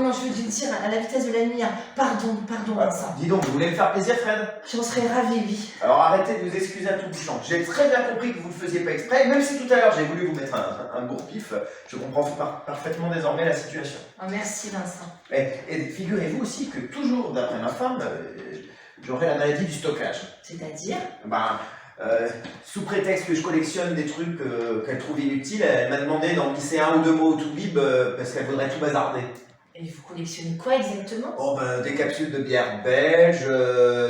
non, je veux dire à la vitesse de la lumière. Pardon, Vincent. Dis donc, vous voulez me faire plaisir, Fred? J'en serais ravie, oui. Alors arrêtez de vous excuser à tout bout de champ. J'ai très bien compris que vous ne le faisiez pas exprès, même si tout à l'heure j'ai voulu vous mettre un bourre-pif, je comprends parfaitement désormais la situation. Oh, merci, Vincent. Et figurez-vous aussi que toujours, d'après ma femme, j'aurai la maladie du stockage. C'est-à-dire? Sous prétexte que je collectionne des trucs qu'elle trouve inutiles, elle m'a demandé d'en glisser un ou deux mots au tout-bib parce qu'elle voudrait tout bazarder. Et vous collectionnez quoi exactement? Des capsules de bière belge,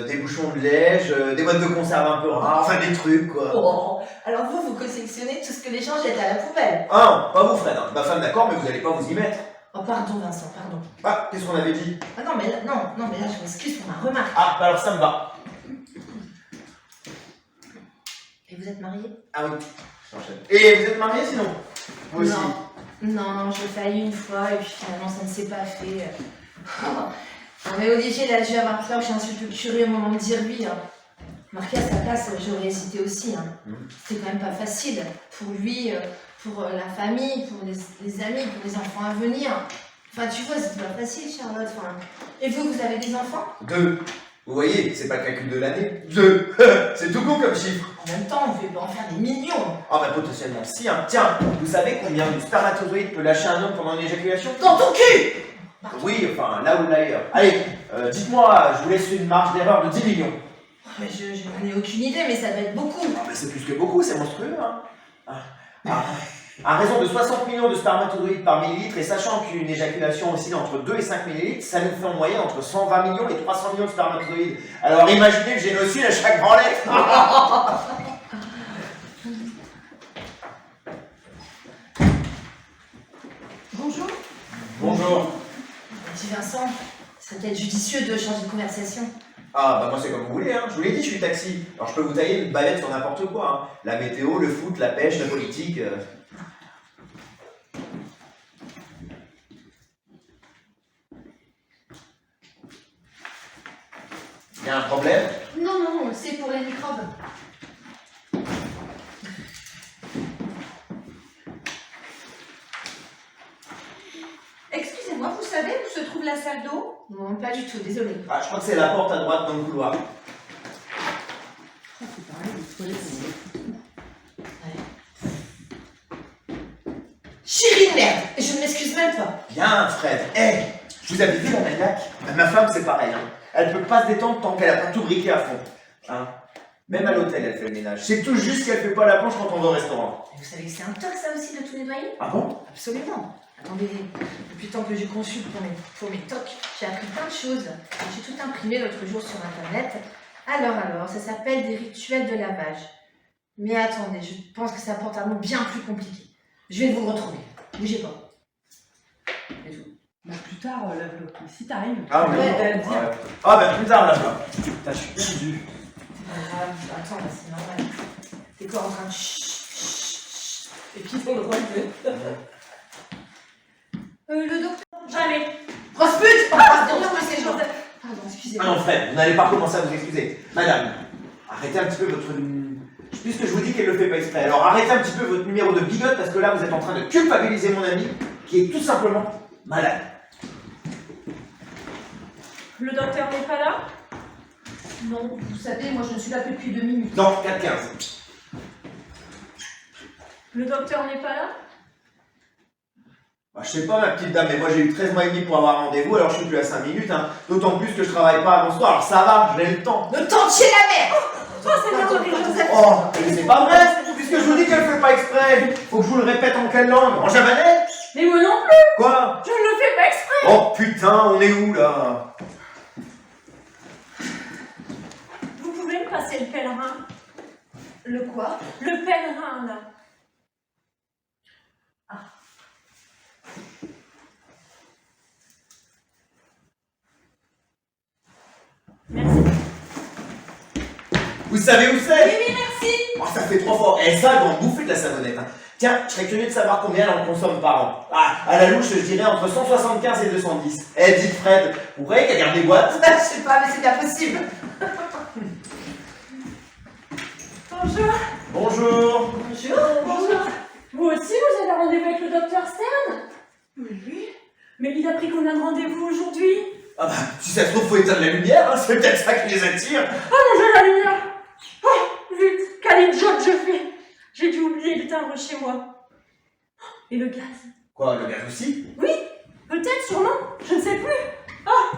des bouchons de liège, des boîtes de conserve un peu rares, enfin des trucs quoi. Oh, alors vous collectionnez tout ce que les gens jettent à la poubelle? Ah non, pas vous Fred, hein. Ma femme d'accord, mais vous n'allez pas vous y mettre. Oh, pardon, Vincent, pardon. Ah, qu'est-ce qu'on avait dit? Ah non, mais là, je m'excuse pour ma remarque. Ah, alors ça me va. Et vous êtes marié? Ah oui, j'enchaîne. Et vous êtes marié sinon? Vous aussi? Non, je l'ai failli une fois et puis finalement ça ne s'est pas fait. Non mais Olivier, il a dû avoir peur que je suis un petit peu curieux au moment de dire oui. Hein. Marqué à sa place, j'aurais hésité aussi. Hein. C'était quand même pas facile pour lui, pour la famille, pour les amis, pour les enfants à venir. Enfin, tu vois, c'était pas facile, Charlotte. Enfin, et vous avez des enfants? 2. Vous voyez, c'est pas le calcul de l'année. 2. C'est tout con comme chiffre. En même temps, on ne peut pas en faire des millions. Ah bah potentiellement si, hein. Tiens, vous savez combien de spermatozoïdes peut lâcher un homme pendant une éjaculation? Dans ton cul! Oui, enfin, là ou ailleurs. Allez, dites-moi, je vous laisse une marge d'erreur de 10 millions. Je n'en ai aucune idée, mais ça doit être beaucoup. Ah, mais c'est plus que beaucoup, c'est monstrueux, hein. À raison de 60 millions de spermatozoïdes par millilitre, et sachant qu'une éjaculation oscille entre 2 et 5 millilitres, ça nous fait en moyenne entre 120 millions et 300 millions de spermatozoïdes. Alors imaginez le génocide à chaque branlette. Bonjour. Bonjour. Petit Vincent, c'est peut-être judicieux de changer de conversation. Ah bah moi c'est comme vous voulez, hein. Je vous l'ai dit, je suis taxi. Alors je peux vous tailler une bavette sur n'importe quoi, hein. La météo, le foot, la pêche, la politique. Y a un problème? Non, c'est pour les microbes. Excusez-moi, vous savez où se trouve la salle d'eau? Non, pas du tout, désolée. Ah, je crois que c'est la porte à droite dans le couloir. C'est pareil, les toilettes. Chérie de merde! Et je ne m'excuse même pas. Bien, Fred. Je vous avais vu la maniaque? Ma femme, c'est pareil, hein. Elle peut pas se détendre tant qu'elle a pas tout briqué à fond. Hein. Même à l'hôtel, elle fait le ménage. C'est tout juste qu'elle fait pas la planche quand on va au restaurant. Et vous savez que c'est un toc, ça aussi, de tout nettoyer? Ah bon? Absolument. Attendez, depuis le temps que je consulte pour mes tocs, j'ai appris plein de choses. J'ai tout imprimé l'autre jour sur Internet. Alors, ça s'appelle des rituels de lavage. Mais attendez, je pense que ça porte un nom bien plus compliqué. Je vais vous retrouver. Bougez pas. Et tout. Bah, plus tard, si t'arrives. Ah oui. Ouais, t'as le dire. Ouais. Ah bah plus tard là-bas. Putain, je suis perdu. Attends, c'est normal. T'es quoi en train de chut. Et puis faut le relever. Le docteur, jamais. Grosse pute! Pardon, c'est genre. Pardon, Ah excusez-moi. non, Fred, vous n'allez pas commencer à vous excuser. Madame, arrêtez un petit peu votre... Puisque je vous dis qu'elle le fait pas exprès, alors arrêtez un petit peu votre numéro de bigote parce que là vous êtes en train de culpabiliser mon ami qui est tout simplement malade. Le docteur n'est pas là? Non, vous savez, moi je ne suis là que depuis 2 minutes. Non, 4-15. Le docteur n'est pas là? Bah, je sais pas ma petite dame, mais moi j'ai eu 13 mois et demi pour avoir rendez-vous, alors je suis plus à 5 minutes, hein. D'autant plus que je travaille pas avant ce soir, alors ça va, j'ai le temps. Le temps de chez la mère! Oh, Seigneur Marie-Joseph! Oh, mais c'est pas vrai, puisque je vous dis qu'elle fait pas exprès. Faut que je vous le répète en quelle langue? En javanais? Mais moi non plus! Quoi? Je ne le fais pas exprès! Oh putain, on est où là? Vous pouvez me passer le pèlerin? Le quoi? Le pèlerin, là. Merci. Vous savez où c'est? Oui, merci! Oh, ça fait 3 fois. Et ça, elle va en bouffer de la savonnette. Hein. Tiens, je serais curieux de savoir combien elle en consomme par an. Ah, à la louche, je dirais entre 175 et 210. Eh, dites Fred, vous croyez qu'elle garde des boîtes? Je sais pas, mais c'est bien possible. Bonjour! Bonjour. Bonjour. Bonjour! Vous aussi, vous avez rendez-vous avec le docteur Stern? Oui. Mais il a pris combien de rendez-vous aujourd'hui? Ah bah, si ça se trouve, faut éteindre la lumière, hein, c'est peut-être ça qui les attire. Oh mon Dieu, la lumière! Oh, vite, quelle idiote je fais! J'ai dû oublier d'éteindre chez moi. Et le gaz? Quoi, le gaz aussi? Oui, peut-être, sûrement, je ne sais plus. Oh,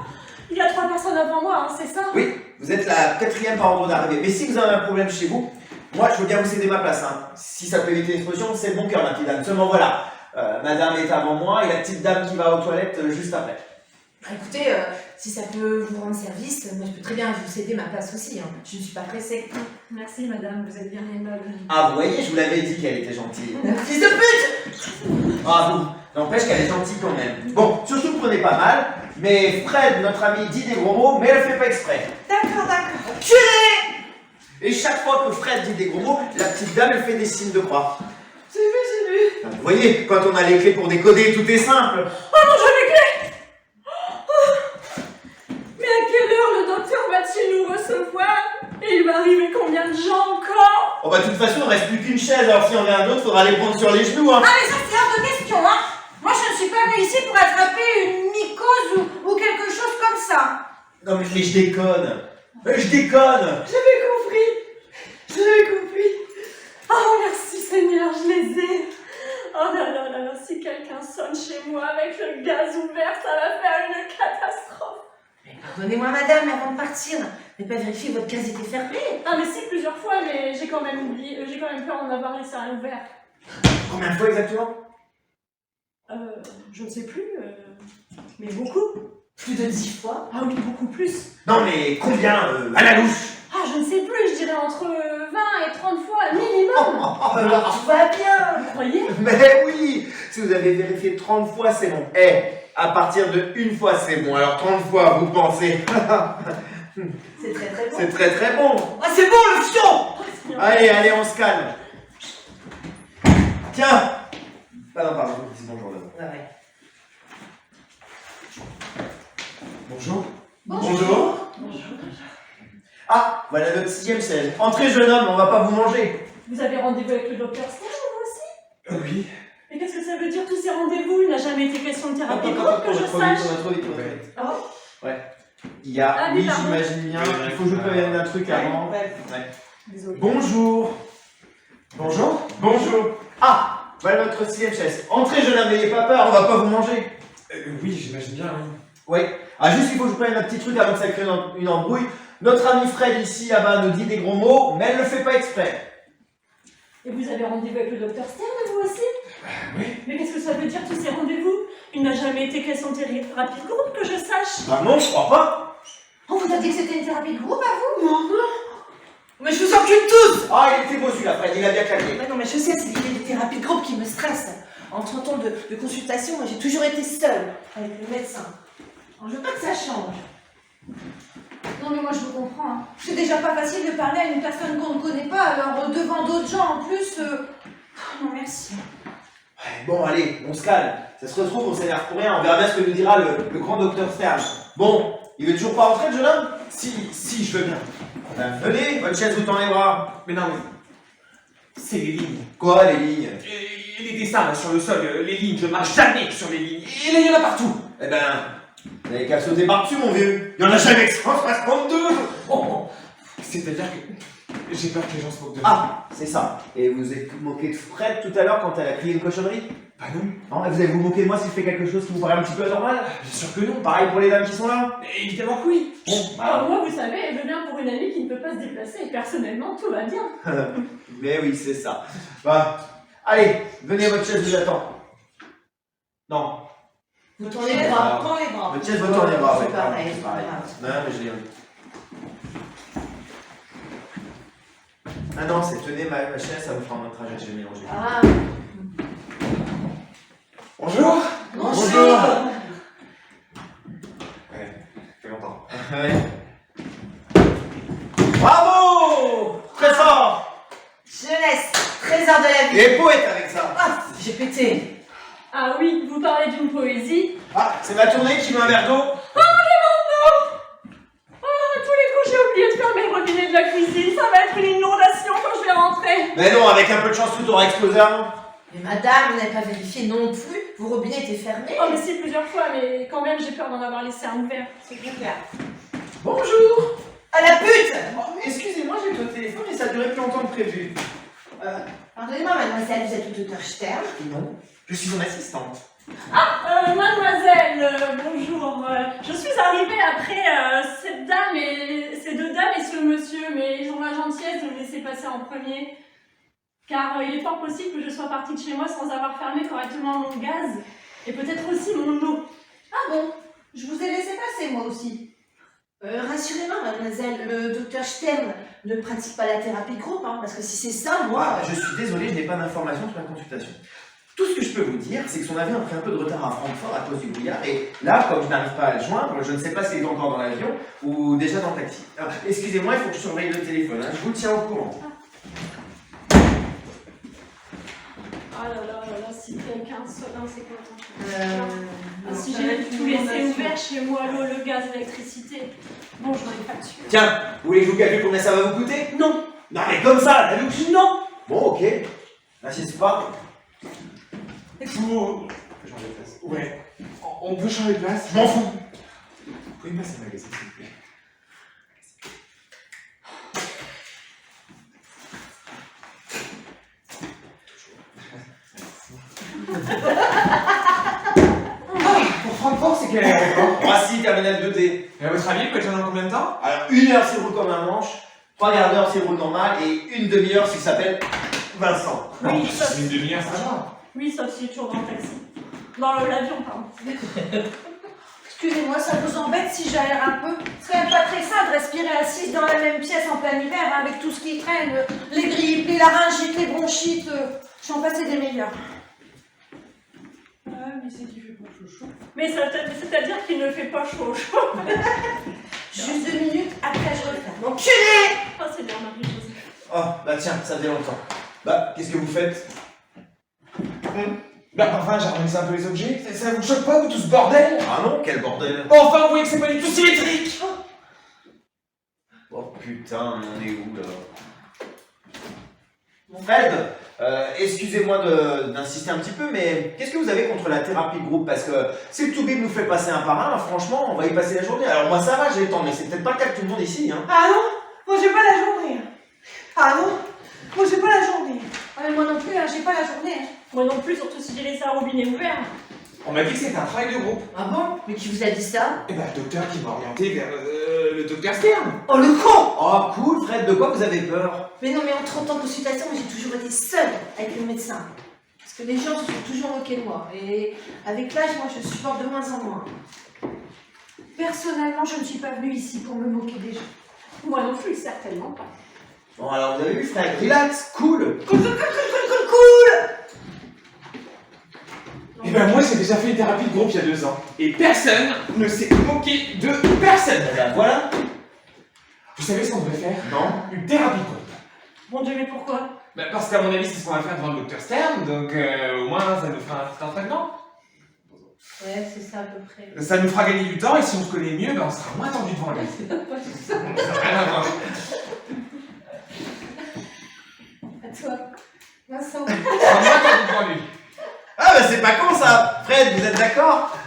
il y a 3 personnes avant moi, hein, c'est ça? Oui, vous êtes la 4e par ordre d'arrivée. Mais si vous avez un problème chez vous, moi je veux bien vous céder ma place. Hein. Si ça peut éviter l'explosion, c'est de bon cœur, ma petite dame. Seulement voilà, madame est avant moi et la petite dame qui va aux toilettes juste après. Bah, écoutez, si ça peut vous rendre service, moi je peux très bien vous céder ma place aussi. Hein. Je ne suis pas pressée. Merci madame, vous êtes bien aimable. Ah, vous voyez, je vous l'avais dit qu'elle était gentille. Fils de pute! Bravo, n'empêche qu'elle est gentille quand même. Bon, surtout prenez pas mal, mais Fred, notre ami, dit des gros mots, mais elle le fait pas exprès. D'accord. Culé! Et chaque fois que Fred dit des gros mots, la petite dame, elle fait des signes de croix. J'ai vu. Vous voyez, quand on a les clés pour décoder, tout est simple. Oh non, j'ai les clés! Mais à quelle heure le docteur va-t-il nous recevoir? Et il va arriver combien de gens encore? Oh bah de toute façon, il reste plus qu'une chaise, alors si on a un autre, faudra les prendre sur les genoux, hein. Ah mais ça c'est hors de question, hein. Moi je ne suis pas venue ici pour attraper une mycose ou quelque chose comme ça. Non mais je déconne. Je déconne. J'avais compris. Oh merci Seigneur, je les ai. Oh là là là là, si quelqu'un sonne chez moi avec le gaz ouvert, ça va faire une catastrophe. Mais pardonnez-moi madame, mais avant de partir, n'avez pas vérifié que votre case était fermée? Ah mais si, plusieurs fois, mais j'ai quand même oublié, j'ai quand même peur d'en avoir laissé un ouvert. Combien de fois exactement? Je ne sais plus, mais beaucoup. Plus de 10 fois? Ah oui, beaucoup plus. Non mais combien à la louche? Ah je ne sais plus, je dirais entre 20 et 30 fois minimum. Alors tout va bien! Vous croyez? Mais oui. Si vous avez vérifié 30 fois, c'est bon. À partir de une fois, c'est bon. Alors 30 fois, vous pensez. C'est très bon. C'est très très bon. Ah c'est bon le fion! Oh, Seigneur. Allez, on se calme. Tiens. Ah non, pardon, dis bonjour d'abord. Ouais. Bonjour. Bonjour. Ah, voilà notre 6e chaise. Entrez, jeune homme, on va pas vous manger. Vous avez rendez-vous avec le docteur Stern, vous aussi? Oui. Mais qu'est-ce que ça veut dire tous ces rendez-vous? Il n'a jamais été question de thérapie de groupe que je sache. trop vite. Ah bon? Ouais. Il y a, Ah, oui, oui, pardon. j'imagine bien. Il faut que je vous prévienne d'un truc avant. Ouais. Ouais. Désolée. Bonjour. Bonjour. Ah, voilà notre 6e chaise. Entrez, jeune homme, n'ayez pas peur, on va pas vous manger. Oui, j'imagine bien, oui. Oui. Ah, juste, il faut que je vous prévienne un petit truc avant que ça crée une embrouille. Notre ami Fred ici, là-bas, nous dit des gros mots, mais elle le fait pas exprès. Et vous avez rendez-vous avec le docteur Stern, vous aussi? Oui. Mais qu'est-ce que ça veut dire tous ces rendez-vous? Il n'a jamais été question de thérapie de groupe que je sache. Ah non, je crois pas. On vous a dit que c'était une thérapie de groupe à vous? Non. Mais je vous encule tous! Ah, il était beau celui-là, Fred, il a bien claqué. Ouais, non, mais je sais, c'est l'idée des thérapies de groupe qui me stresse. En 30 ans de consultation, moi, j'ai toujours été seule avec le médecin. Alors, je veux pas que ça change. Non mais moi je vous comprends. Hein. C'est déjà pas facile de parler à une personne qu'on ne connaît pas, alors devant d'autres gens en plus. Non merci. Ouais, bon, allez, on se calme. Ça se retrouve, on s'énerve pour rien. On verra bien ce que nous dira le grand docteur Stern. Bon, il veut toujours pas rentrer, le jeune homme? Si, je veux bien. Ben, venez, votre chaise vous tend les bras. Mais non, mais... C'est les lignes. Quoi, les lignes? Et les dessins, là, sur le sol, les lignes, je marche jamais sur les lignes. Et là, il y en a partout. Eh ben, vous n'avez qu'à sauter par-dessus, mon vieux. Il y en a jamais que 162. Oh. C'est-à-dire que j'ai peur que les gens se moquent de moi. Ah, c'est ça. Et vous vous êtes moqué de Fred tout à l'heure quand elle a crié une cochonnerie? Bah non. Non, et vous allez vous moquer de moi si je fais quelque chose qui vous paraît un petit peu anormal? Bien sûr que non. Pareil pour les dames qui sont là? Évidemment que oui. Bon, Alors moi, vous savez, je viens pour une amie qui ne peut pas se déplacer et personnellement, tout va bien. mais oui, c'est ça. Bah, allez, venez, votre chaise vous attend. Non, Vous tournez les bras. Tends les bras. votre chaise vous tourne les bras, ouais. C'est pareil. C'est pareil. Non, mais je l'ai vu. Ah non, c'est tenez ma chaise, ça vous fera un autre trajet, j'ai mélangé. Ah, Bonjour. bonjour. Ouais, fait longtemps. Ouais. Bravo! Très fort! Jeunesse, trésor de la vie. Et poète avec ça. Ah, j'ai pété. Ah oui, vous parlez d'une poésie. Ah, c'est ma tournée qui met un verre d'eau. Ah, tous les coups, j'ai oublié de fermer le robinet de la cuisine. Ça va être une inondation quand je vais rentrer. Mais non, avec un peu de chance, tout aura explosé avant. Mais madame, vous n'avez pas vérifié non plus Vos robinets étaient fermés. Oh, mais si, plusieurs fois, mais quand même, j'ai peur d'en avoir laissé un ouvert. C'est clair. Bonjour. À la pute! Oh, excusez-moi, j'étais au téléphone et ça a duré plus longtemps que prévu. Pardonnez-moi, mademoiselle, vous êtes tout Stern. Non, je suis son assistante. Mademoiselle, bonjour. Je suis arrivée après ces deux dames et ce monsieur, mais ils ont la gentillesse de me laisser passer en premier. Car il est fort possible que je sois partie de chez moi sans avoir fermé correctement mon gaz et peut-être aussi mon eau. Ah bon? Je vous ai laissé passer, moi aussi. Rassurez-moi, mademoiselle, le docteur Stern ne pratique pas la thérapie de groupe, hein, parce que si c'est ça, moi... Je suis désolé, je n'ai pas d'informations sur la consultation. Tout ce que je peux vous dire, c'est que son avion a pris un peu de retard à Francfort à cause du brouillard, et là, comme je n'arrive pas à le joindre, je ne sais pas s'il est encore dans l'avion ou déjà dans le taxi. Alors, excusez-moi, il faut que je surveille le téléphone, hein, je vous tiens au courant. Ah là là là là, si quelqu'un sonne, c'est quoi ton si ça j'ai va être tout une laissé inondation. ouvert chez moi, l'eau, le gaz, l'électricité, bon, je n'en ai pas tué. Tiens, vous voulez que je vous calcule combien ça va vous coûter? Non, Non mais comme ça, la louche. non. Bon, ok. N'insiste pas. Faut... Changer de place. Ouais. On peut changer de place? Je m'en fous. Vous pouvez me passer ma cassette, s'il vous plaît? Pour Francfort, c'est quel aéroport? Roissy, terminal 2D. Et à votre avis, il peut être là dans combien de temps? Alors, 1 heure s'il roule comme un manche, 3 quarts d'heure s'il roule normal, et 1 demi-heure s'il s'appelle Vincent. Oui, Oh, sauf, c'est une demi-heure, ça va. oui, sauf si est toujours dans le taxi. Dans l'avion, pardon. Excusez-moi, ça vous embête si j'aère un peu? C'est quand même pas très sain de respirer assise dans la même pièce en plein hiver, hein, avec tout ce qui traîne, les grippes, les laryngites, les bronchites, j'en passais des meilleurs. Ah, mais c'est qu'il fait pas chaud. Mais c'est-à-dire qu'il ne fait pas chaud. Juste 2 minutes, après je reviens. Enculé! Oh, c'est bien, Marie-Josée. Oh, bah tiens, ça fait longtemps. Bah, qu'est-ce que vous faites? Bah, enfin, j'ai organisé un peu les objets. Ça vous choque pas, vous, tout ce bordel? Ah non, quel bordel. Enfin, vous voyez que c'est pas du tout symétrique! Oh putain, on est où là? Fred, excusez-moi d'insister un petit peu, mais qu'est-ce que vous avez contre la thérapie de groupe? Parce que si le Toubib nous fait passer un par un, franchement, on va y passer la journée. Alors moi ça va, j'ai le temps, mais c'est peut-être pas le cas de tout le monde ici. Hein. Ah non? Moi j'ai pas la journée. Ah non? Moi j'ai pas la journée. Ah, mais moi non plus, hein, j'ai pas la journée. Moi non plus, surtout si j'ai laissé un robinet ouvert. On m'a dit que c'était un travail de groupe. Ah bon? Mais qui vous a dit ça? Et bah, le docteur qui m'a orienté vers le docteur Stern. Oh le con! Oh cool Fred, de quoi vous avez peur? Mais non, mais en 30 ans de consultation, moi, j'ai toujours été seule avec le médecin. Parce que les gens se sont toujours moqués de moi. Et avec l'âge, moi, je supporte de moins en moins. Personnellement, je ne suis pas venue ici pour me moquer des gens. Moi non plus, certainement pas. Bon alors vous avez vu Fred, relax, cool. Et ben moi j'ai déjà fait une thérapie de groupe il y a 2 ans. Et personne ne s'est moqué de personne. Eh ben voilà. Vous savez ce qu'on devrait faire? Non. Une thérapie de groupe. Mon Dieu, mais pourquoi? Bah, parce qu'à mon avis c'est ce qu'on va faire devant le docteur Stern, donc au moins ça nous fera un petit entraînement. Ouais, c'est ça à peu près. Ça nous fera gagner du temps et si on se connaît mieux, ben on sera moins tendu devant lui. Ça n'a rien à voir. À toi. Vincent. On sera moins tendu devant lui. Ah bah c'est pas con ça. Fred, vous êtes d'accord?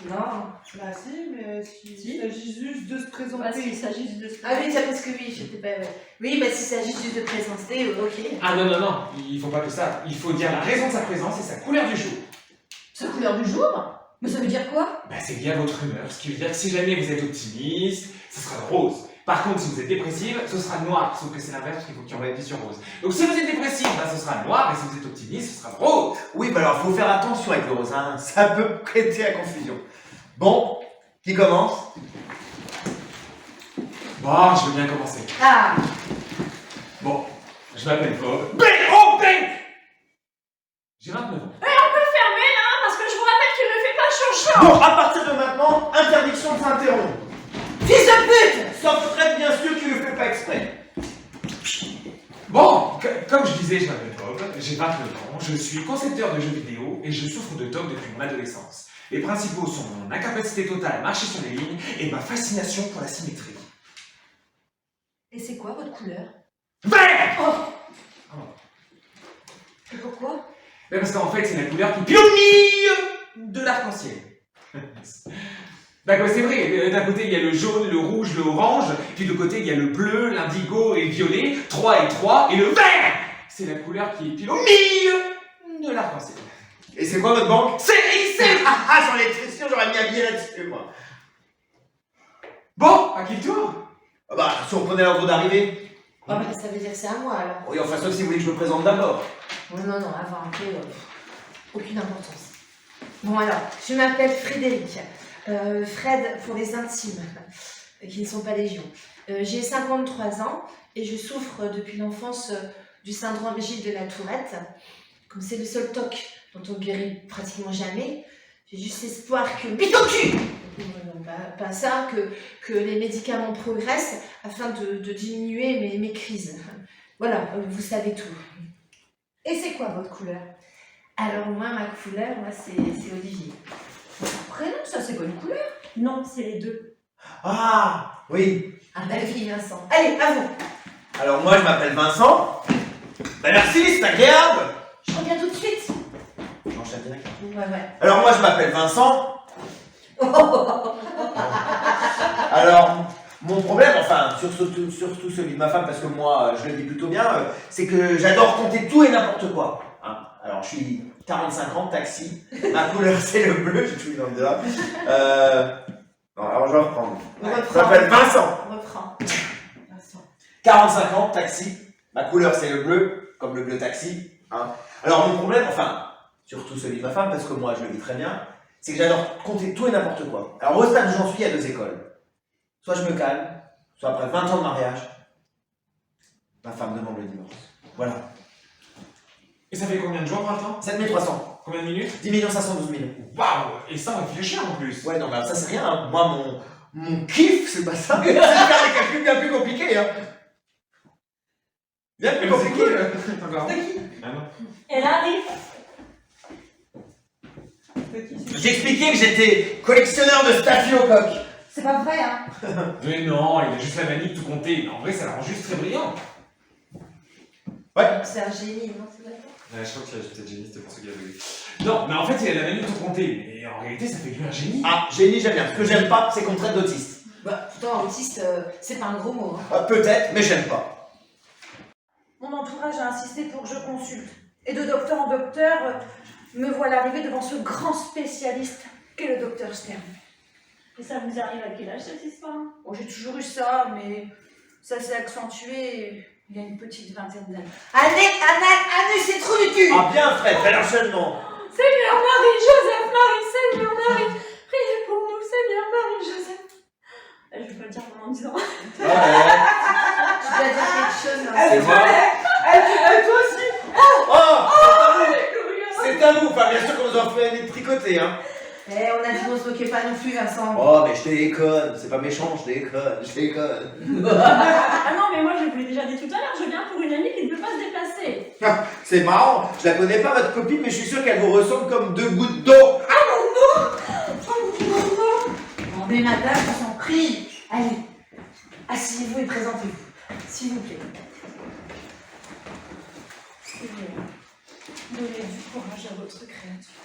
Non, bah si, mais s'il s'agit juste de se Bah, présenter. s'il s'agit de... Ah oui, ça parce que oui, j'étais pas... Ouais. Oui, bah s'il s'agit juste de présenter, ok. Ah non, non, non, il faut pas que ça. Il faut dire la raison de sa présence et sa couleur du jour. Sa couleur du jour? Mais ça veut dire quoi? Bah, c'est lié à votre humeur, ce qui veut dire que si jamais vous êtes optimiste, ce sera rose. Par contre, si vous êtes dépressive, ce sera noir, sauf que c'est l'inverse, parce qu'il faut qu'il y en ait sur rose. Donc si vous êtes dépressive, bah, ce sera noir, et si vous êtes optimiste, ce sera rose. Oui, bah alors faut faire attention avec le rose, hein. Ça peut prêter à confusion. Bon, qui commence? Bon, je veux bien commencer. Ah! Bon, je m'appelle Bob. Ben! J'ai 29 ans. Fermez là, parce que je vous rappelle qu'il ne fait pas chaud. Bon, à partir de maintenant, interdiction de s'interrompre. Fils de pute! Sauf Fred, bien sûr, qui le fait pas exprès. Bon, comme je disais, je m'appelle Bob, j'ai 29 ans, je suis concepteur de jeux vidéo et je souffre de TOC depuis mon adolescence. Les principaux sont mon incapacité totale à marcher sur les lignes et ma fascination pour la symétrie. Et c'est quoi votre couleur? Vert! Et pourquoi? Mais parce qu'en fait, c'est la couleur qui pile au milieu de l'arc-en-ciel. D'accord, c'est vrai. D'un côté, il y a le jaune, le rouge, le orange. Puis de l'autre côté, il y a le bleu, l'indigo et le violet. 3 et 3. Et le vert, c'est la couleur qui est pile au milieu de l'arc-en-ciel. Et c'est quoi votre banque? CIC. J'en ai sûr, j'aurais mis un billet là-dessus, moi. Bon, à qui le tour? Ah bah, si on prenait l'ordre d'arrivée. Oh, bah, ça veut dire que c'est à moi alors. Oui, enfin, sauf si vous voulez que je me présente d'abord. Oh, non, avoir un peu. Aucune importance. Bon, alors, je m'appelle Frédéric. Fred pour les intimes, qui ne sont pas légion. J'ai 53 ans et je souffre depuis l'enfance du syndrome rigide de la Tourette. Comme c'est le seul TOC dont on guérit pratiquement jamais, j'ai juste espoir que... Bite au cul! Non, pas ça, que les médicaments progressent afin de diminuer mes crises. Voilà, vous savez tout. Et c'est quoi votre couleur? Alors moi, ma couleur, c'est Olivier. Prénom, ça c'est pas une couleur. Non, c'est les deux. Ah, oui. Ah bah oui, Vincent. Allez, à vous. Alors moi, je m'appelle Vincent. Bah merci, c'est agréable. Je reviens tout de suite. J'enchaîne direct. Ouais. Alors moi, je m'appelle Vincent. Alors, mon problème, enfin, surtout celui de ma femme, parce que moi, je le vis plutôt bien, c'est que j'adore compter tout et n'importe quoi. Hein. Alors, je suis 45 ans, taxi. Ma couleur, c'est le bleu, j'ai tout mis dans le doigt. Non, alors, je vais reprendre. Je m'appelle Vincent. Reprends. 45 ans, taxi. Ma couleur, c'est le bleu, comme le bleu taxi. Hein. Alors, mon problème, enfin, surtout celui de ma femme, parce que moi, je le vis très bien, c'est que j'adore compter tout et n'importe quoi. Alors, au stade où j'en suis, il y a 2 écoles. Soit je me calme, soit après 20 ans de mariage, ma femme demande le divorce. Voilà. Et ça fait combien de jours, printemps? 7300. Combien de minutes? 10 512 000. Waouh! Et ça, on réfléchir en plus. Ouais, non, mais ça, c'est rien. Hein. Moi, mon kiff, c'est pas ça. C'est de faire des calculs bien plus compliqués. Hein. Bien plus compliqués. Encore. Ah non. Elle arrive. J'expliquais que j'étais collectionneur de staphylocoques. C'est pas vrai, hein. Mais non, il a juste la manie de tout compter. Mais en vrai, ça la rend juste très brillant. Ouais. C'est un génie, non? C'est d'accord. Je crois qu'il y a peut-être génie, c'était pour ceux qui avaient. Non, mais en fait, il a la manie de tout compter. Mais en réalité, ça fait de lui un génie. Ah, génie, j'aime bien. Ce que j'aime pas, c'est qu'on traite d'autiste. Bah, pourtant, autiste, c'est pas un gros mot. Hein. Peut-être, mais j'aime pas. Mon entourage a insisté pour que je consulte. Et de docteur en docteur, me voilà arriver devant ce grand spécialiste qu'est le docteur Stern. Et ça vous arrive à quel âge cette histoire? Bon, j'ai toujours eu ça, mais ça s'est accentué il y a une petite vingtaine d'années. Allez, c'est trop du cul! Ah bien, Fred, bel enchaînement. Seigneur Marie, Joseph Marie, Seigneur Marie, priez pour nous, Seigneur Marie, Joseph. Je vais pas le dire en disant. Ouais. Tu dois dire quelque chose. Hein. C'est moi. Elle, toi aussi. C'est à vous. Enfin, bien sûr qu'on nous en fait tricoter, hein. On a dit qu'on se moquait pas non plus, Vincent. Oh, mais je déconne. C'est pas méchant, je déconne. Ah non, mais moi je vous l'ai déjà dit tout à l'heure, je viens pour une amie qui ne peut pas se déplacer. C'est marrant. Je la connais pas, votre copine, mais je suis sûr qu'elle vous ressemble comme 2 gouttes d'eau. Bon, mais madame, je vous en prie. Allez, asseyez-vous et présentez-vous, s'il vous plaît. Donnez du courage à votre créature.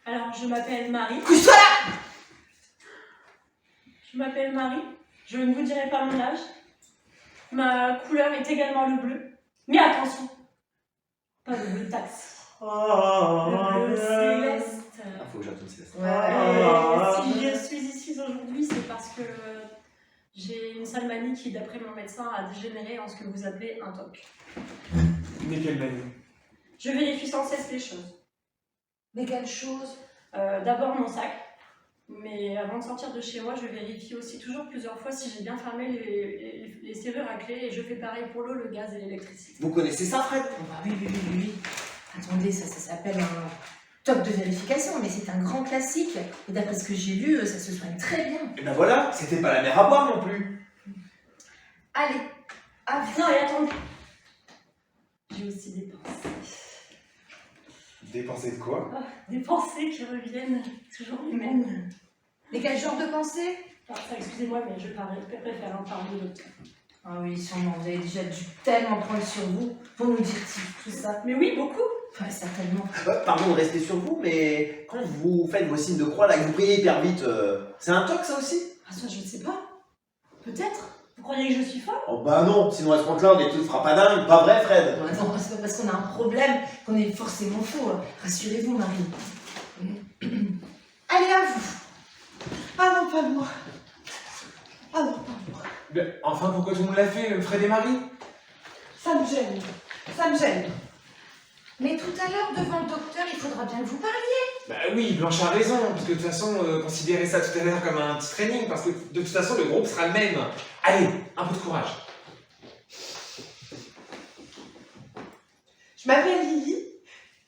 Alors, je m'appelle Marie. Couche-toi là! Je m'appelle Marie. Je ne vous dirai pas mon âge. Ma couleur est également le bleu. Mais attention, pas le bleu taxi. Le bleu céleste. Ah, faut que j'attende Céleste. Et si je suis ici aujourd'hui, c'est parce que j'ai une sale manie qui, d'après mon médecin, a dégénéré en ce que vous appelez un TOC. Mais quelle manie? Je vérifie sans cesse les choses. Mais quelle chose? D'abord mon sac, mais avant de sortir de chez moi, je vérifie aussi toujours plusieurs fois si j'ai bien fermé les serrures à clé et je fais pareil pour l'eau, le gaz et l'électricité. Vous connaissez ça, Fred? Oh, bah oui. Attendez, ça s'appelle un TOC de vérification, mais c'est un grand classique. Et d'après ce que j'ai lu, ça se soigne très bien. Et ben voilà, c'était pas la mer à boire non plus. Allez, Non, et attendez, j'ai aussi des pensées. Dépenser de quoi? Des pensées qui reviennent toujours les mêmes. Mais quel genre de pensée? Enfin, excusez-moi, mais je préfère en parler au docteur. Ah oui, sûrement, vous avez déjà dû tellement prendre sur vous pour nous dire tout ça. Mais oui, beaucoup. Ouais, certainement. Pardon de rester sur vous, mais quand vous faites vos signes de croix là, que vous priez hyper vite, c'est un toc ça aussi? Ah, ça, je ne sais pas. Peut-être. Vous croyez que je suis folle? Oh bah non, sinon à ce compte-là, on est tous frappes pas vrai Fred? Non, attends, c'est pas parce qu'on a un problème qu'on est forcément faux. Hein. Rassurez-vous, Marie. Allez, à vous. Ah non, pas moi. Ah non, pas moi. Mais enfin, pourquoi tout le monde l'a fait, Fred et Marie? Ça me gêne. Ça me gêne. Mais tout à l'heure, devant le docteur, il faudra bien que vous parliez. Bah oui, Blanche a raison, parce que de toute façon, considérez ça tout à l'heure comme un petit training, parce que de toute façon, le groupe sera le même. Allez, un peu de courage. Je m'appelle Lily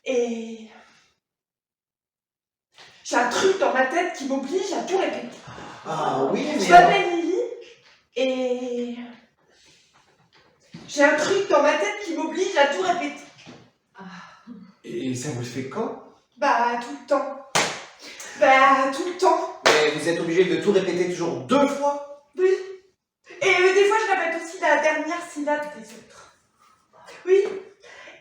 et j'ai un truc dans ma tête qui m'oblige à tout répéter. Ah oui, mais... Je m'appelle Lily et j'ai un truc dans ma tête qui m'oblige à tout répéter. Et ça vous le fait quand? Bah tout le temps. Bah tout le temps. Mais vous êtes obligé de tout répéter toujours 2 fois? Oui. Et des fois je répète aussi la dernière syllabe des autres. Oui.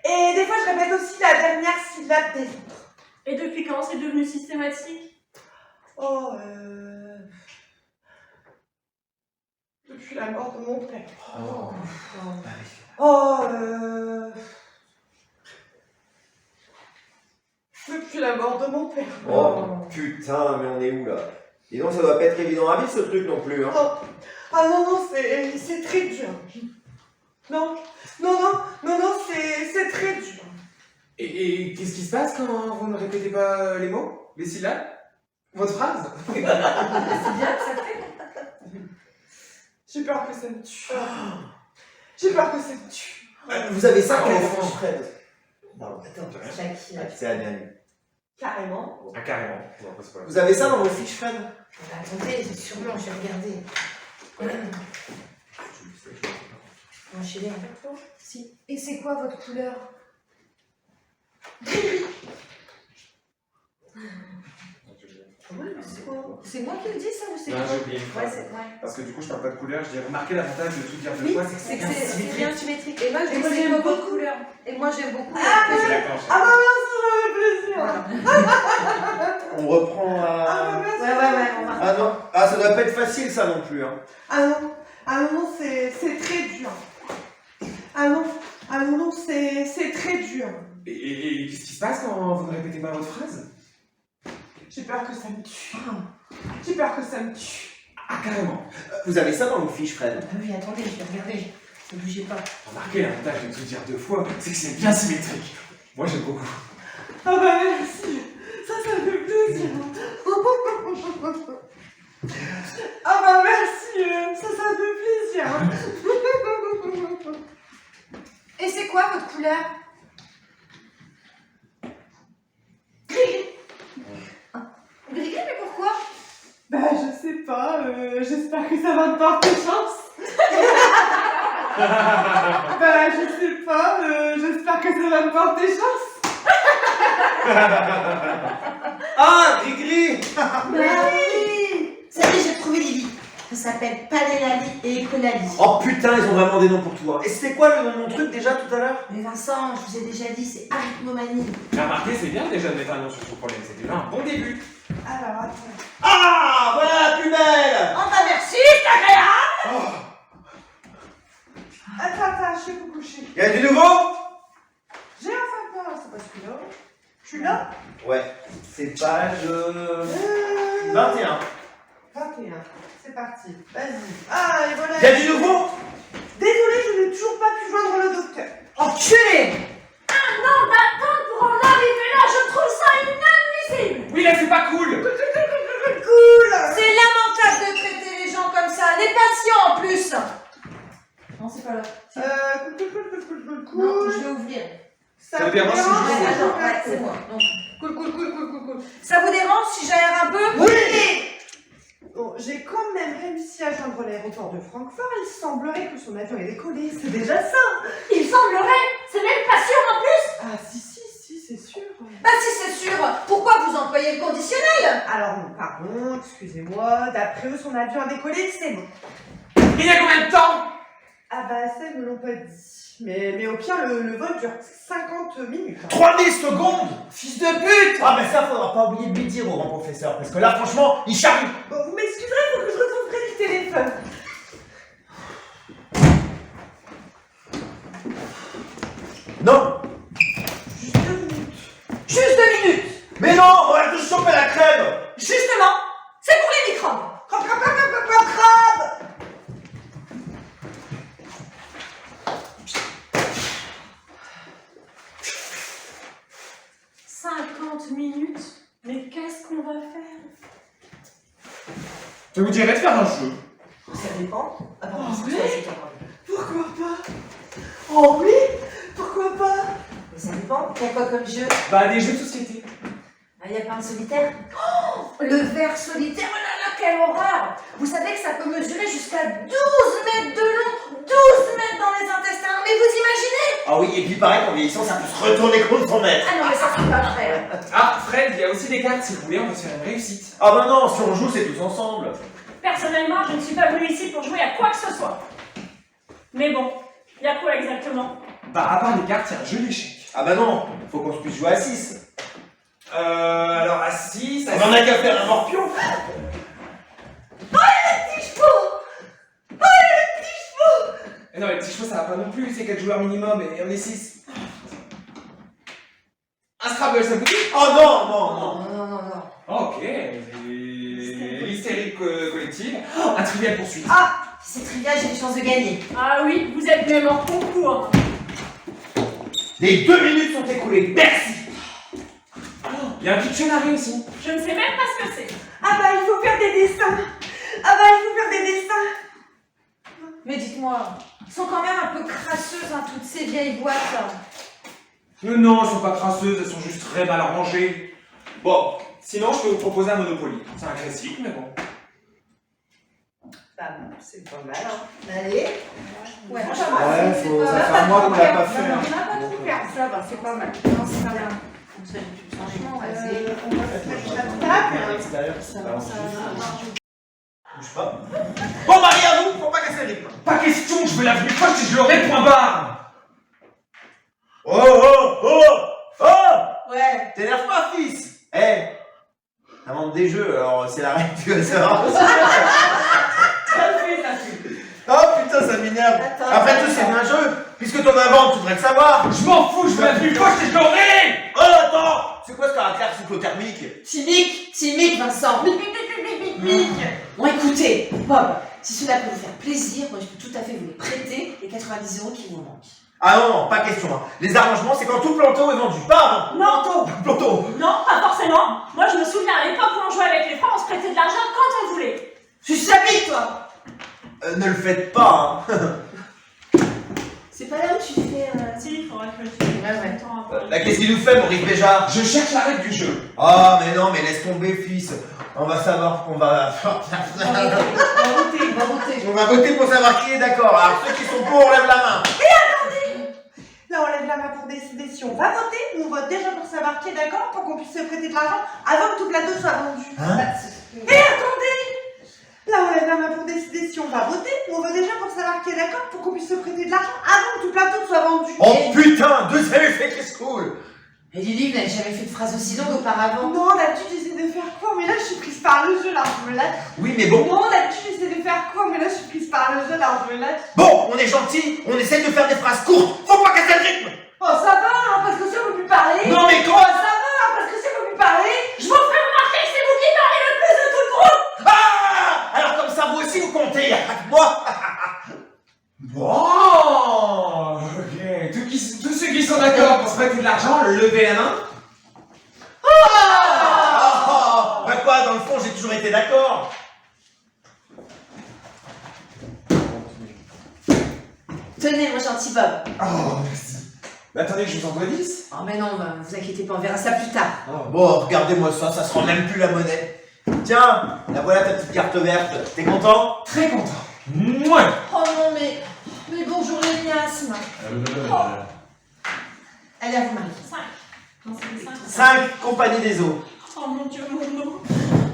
Et des fois je répète aussi la dernière syllabe des autres. Et depuis quand c'est devenu systématique? Oh, depuis la mort de mon père. Oh. Oh, depuis la mort de mon père. Oh putain, mais on est où là? Et donc ça doit pas être évident à vivre ce truc non plus, hein? Oh. Ah non, non, c'est très dur. Non, non, non, non, non, c'est très dur. Et qu'est-ce qui se passe quand vous ne répétez pas les mots, les syllabes, votre phrase? C'est bien que ça fait. J'ai peur que ça me tue. J'ai peur que ça me tue. Vous avez ça Ah, quand quel vous enfant. Fred? Non, Jackie, c'est Adrien. Carrément. Ah, carrément. Bon, après, c'est pas grave. Vous avez ça dans vos fiches, Fred? attendez, sûrement, je vais regarder. Enchaîner un peu. Si. Et c'est quoi votre couleur? C'est moi qui le dis ça ou c'est Non, quoi? j'ai oublié une Ouais, phrase. c'est ouais. Parce que du coup, je parle pas de couleur, je dis remarquez l'avantage de tout dire deux Oui, fois, c'est que c'est c'est que bien c'est symétrique. bien symétrique. Et moi, je Et dis moi, c'est j'aime quoi votre beaucoup. couleur? Et moi, j'aime beaucoup. C'est d'accord, Ah bah merci, ça fait plaisir. Voilà. On reprend Ah bah à... merci. Ouais, on va. Ah non, ah ça doit pas être facile ça non plus, hein. Ah non, non, c'est très dur. Ah non, non, c'est très dur. Et qu'est-ce qui se passe quand vous ne répétez pas votre phrase? J'ai peur que ça me tue. J'ai peur que ça me tue. Ah, carrément. Vous avez ça dans vos fiches, Fred? Ah oui, attendez, je vais regarder. Ne bougez pas. Remarquez l'avantage de tout dire deux fois, c'est que c'est bien symétrique. Moi, j'aime beaucoup. Ah bah merci. Ça me fait plaisir. Ah bah merci. Ça me fait plaisir. Et c'est quoi votre couleur? Gris, mais pourquoi? Bah je sais pas. J'espère que ça va me porter chance. Bah je sais pas. J'espère que ça va me porter chance. Ah, gris-gris! Oui. Ça y est, j'ai trouvé Lily. Ça s'appelle Panelali et Ecolali. Oh putain, ils ont vraiment des noms pour tout, hein. Et c'était quoi le nom de mon truc déjà tout à l'heure? Mais Vincent, je vous ai déjà dit, c'est arithmomanie. Mais remarquez, c'est bien déjà de mettre un nom sur son problème, c'est déjà un bon début. Alors attends. Ah, voilà la plus belle! Oh bah merci, c'est agréable. Attends, je sais pas coucher. Y a du nouveau? J'ai un facteur, c'est pas celui-là. Je suis là. Ouais, c'est page 21. 21. C'est parti. Vas-y. Ah, et voilà. Y a du nouveau? Désolée, je n'ai toujours pas pu joindre le docteur. Enculé. Non, d'attendre pour en arriver là, je trouve ça inadmissible. Oui, là, c'est pas cool. Cool. C'est lamentable de traiter les gens comme ça, les patients en plus. Non, c'est pas là. Cool. Non, je vais ouvrir. Ça vous dérange si je dérange? vous Ouais, attends, ouais, c'est moi. Donc, cool. Ça vous dérange si j'aère un peu? Oui. Bon, j'ai quand même réussi à joindre l'aéroport de Francfort. Il semblerait que son avion ait décollé. C'est déjà ça. Il semblerait, c'est même pas sûr en plus. Ah si, c'est sûr. Bah si c'est sûr, pourquoi vous employez le conditionnel? Alors, pardon, excusez-moi. D'après eux, son avion a décollé, c'est bon. Il y a combien de temps? Ah bah ça, ils me l'ont pas dit. Mais au pire, le vol dure 50 minutes. Hein. 3000 secondes! Fils de pute! Ah mais ça, faudra pas oublier de lui dire au grand professeur, parce que là, franchement, il charrie. Bon, vous m'excuserez, faut que je retourne près du téléphone. Non! Juste 2 minutes. Juste 2 minutes. Mais non, on va tous choper la crème! Justement, c'est pour les microbes. Crabe, crabe, crabe, crabe, crabe, crabe. 50 minutes? Mais qu'est-ce qu'on va faire? Ça vous dirait de faire un jeu? Ça dépend. Ah bon, Oh, c'est oui. ça, c'est pas grave. Pourquoi pas? Oh oui? Pourquoi pas? Mais ça dépend, il y a quoi comme jeu? Bah, des jeux de société. Ah, il y a pas un solitaire? Oh, le ver solitaire, oh là là, quelle horreur! Vous savez que ça peut mesurer jusqu'à 12 mètres de long, 12 mètres dans les intestins, mais vous imaginez? Ah oui, et puis pareil, qu'en vieillissant, ça peut se retourner contre son maître. Ah non, mais ça c'est pas vrai. Ah, Fred, il y a aussi des cartes, si vous voulez, on peut se faire une réussite. Ah bah non, si on joue, c'est tous ensemble. Personnellement, je ne suis pas venue ici pour jouer à quoi que ce soit. Mais bon, il y a quoi exactement? Bah, à part les cartes, il y a un jeu d'échecs. Ah bah non, faut qu'on se puisse jouer à 6. Alors à 6, On en a qu'à faire un morpion. Non, les petits chevaux, ça va pas non plus, c'est 4 joueurs minimum et on est 6. Un Scrabble, ça vous dit? Oh non, non, non. Non, non, non, non. Ok, l'hystérie collective. Oh, un trivial poursuite. Ah, c'est trivial, j'ai des chances de gagner. Ah oui, vous êtes même en concours. Les 2 minutes sont écoulées, merci. Il y a un Pictionary aussi. Je ne sais même pas ce que c'est. Ah bah il faut faire des dessins. Ah bah il faut faire des dessins. Mais dites-moi, elles sont quand même un peu crasseuses, hein, toutes ces vieilles boîtes. Non, elles sont pas crasseuses, elles sont juste très mal rangées. Bon, sinon je peux vous proposer un Monopoly. C'est un classique, mais bon. Bah c'est pas mal, hein. Allez. Ouais, Ouais, ça va, Ouais, c'est faut- pas- ça fait un mois qu'on l'a pas fait. Non, non, On n'a pas Donc, tout faire, ça va, c'est pas mal. non, c'est pas bien. Franchement, vas-y. On va se mettre la à table. l'extérieur, Ça bah, va, on ça joue. va. Bouge pas. Bon, Marie, à vous, faut pas casser le rythme. Pas question, je veux la venue fois si je l'aurai, point barre. Oh, oh, oh, oh. Ouais. T'énerve pas, fils. Eh, t'inventes des jeux, alors c'est la règle, tu vas savoir. Ça fait, ça fait. Oh putain, ça m'énerve. Attends, Après tout, attends. c'est un jeu. Puisque t'en inventes, tu devrais le savoir. Je m'en fous, je veux la venue fois si je l'aurai. Oh, attends. C'est quoi ce caractère cyclothermique? Timique, Vincent. Bon, écoutez, Bob, si cela peut vous faire plaisir, moi je peux tout à fait vous les prêter, les 90 € qui vous manquent. Ah non, non, pas question. Hein. Les arrangements, c'est quand tout planteau est vendu. Pas avant. Non, Planteau. non, pas forcément. Moi, je me souviens à l'époque où on jouait avec les frères, on se prêtait de l'argent quand on voulait. Tu s'habilles, toi. Ne le faites pas. Hein. C'est pas là où tu fais... Si, il faudrait que je le Ouais, ouais. Là, qu'est-ce qu'il nous fait, Maurice Béjart? Je cherche la règle du jeu. Ah, mais non, mais laisse tomber, fils. On va savoir qu'on va... Va voter. On va voter pour savoir qui est d'accord. Alors, ceux qui sont pour, on lève la main. Là, on lève la main pour décider si on va voter ou on vote déjà pour savoir qui est d'accord pour qu'on puisse se prêter de l'argent avant que tout plateau soit vendu. Hein? Et attendez! Là, on lève la main pour décider si on va voter ou on vote déjà pour savoir qui est d'accord pour qu'on puisse se prêter de l'argent avant que tout plateau soit vendu. Oh putain, deuxième effet qui se coule. Et Lily, vous n'avez jamais fait de phrase aussi longue auparavant. Non, d'habitude, j'essaie de faire quoi? Mais là, je suis prise par le jeu, là, je me lâche. Oui, mais bon. Non, d'habitude, j'essaie de faire quoi? Mais là, je suis prise par le jeu, là, je me lâche. Bon, on est gentil, on essaie de faire des phrases courtes. Faut pas casser le rythme. Oh, ça va, hein, parce que si on peut plus parler. Non, mais Oh, quoi? ça va, hein, parce que si on peut plus parler. Je vous ferai remarquer que c'est vous qui parlez le plus de tout le groupe. Ah! Alors comme ça, vous aussi, vous comptez. Moi. Bon, ok. Tous ceux qui sont d'accord pour se prêter de l'argent, levez la main. Ah! Bah quoi, dans le fond, j'ai toujours été d'accord. Tenez, mon gentil Bob. Oh, merci. Mais attendez, je vous envoie 10. Oh, mais non, bah, vous inquiétez pas, on verra ça plus tard. Bon, regardez-moi ça, ça se rend même plus la monnaie. Tiens, la voilà ta petite carte verte. T'es content? Très content. Mouais. Oh non, mais bonjour les miasmes. Allez, à vous, Marie. 5. Non, c'était 5. 5, Compagnie des eaux. Oh mon Dieu, mon eau.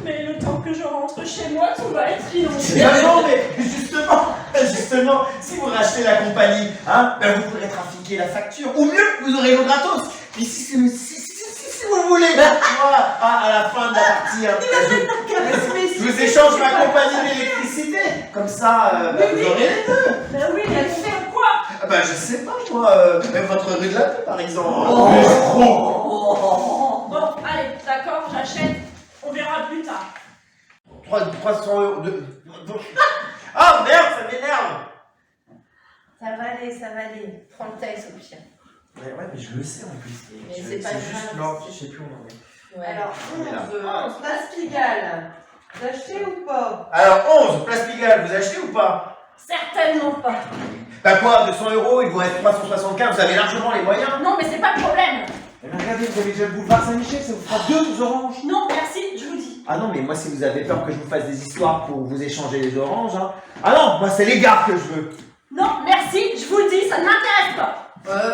Mais le temps que je rentre chez moi, tout va être inondé. Non, mais justement, justement, si vous rachetez la compagnie, hein, ben vous pourrez trafiquer la facture. Ou mieux, vous aurez l'eau gratos. Puis si vous voulez, moi, à la fin de la partie, hein, je vous échange ma compagnie d'électricité. Comme ça, ben, vous aurez les deux. Ben oui, mais elle fait quoi? Ah ben, je sais pas, moi, même votre rue de la paix, par exemple. Bon, allez, d'accord, j'achète. On verra plus tard. 300 euros de... Ah merde, ça m'énerve. Ça va aller. Prends le texte au pire. Ouais, mais je le sais en plus. Mais c'est pas juste grave. non, je sais plus où on en est. Ouais. Alors, On est là. 11, Place Pigalle. Vous achetez ou pas? Alors 11, Place Pigalle, vous achetez ou pas? Certainement pas. Bah quoi, 200 euros, il vous reste 375, vous avez largement les moyens. Non, mais c'est pas le problème. Mais regardez, vous avez déjà le boulevard Saint-Michel, ça vous fera 2 oranges. Non, merci, je vous dis. Ah non, mais moi si vous avez peur que je vous fasse des histoires pour vous échanger les oranges, hein. Ah non, moi c'est les gars que je veux. Non, merci, je vous le dis, ça ne m'intéresse pas.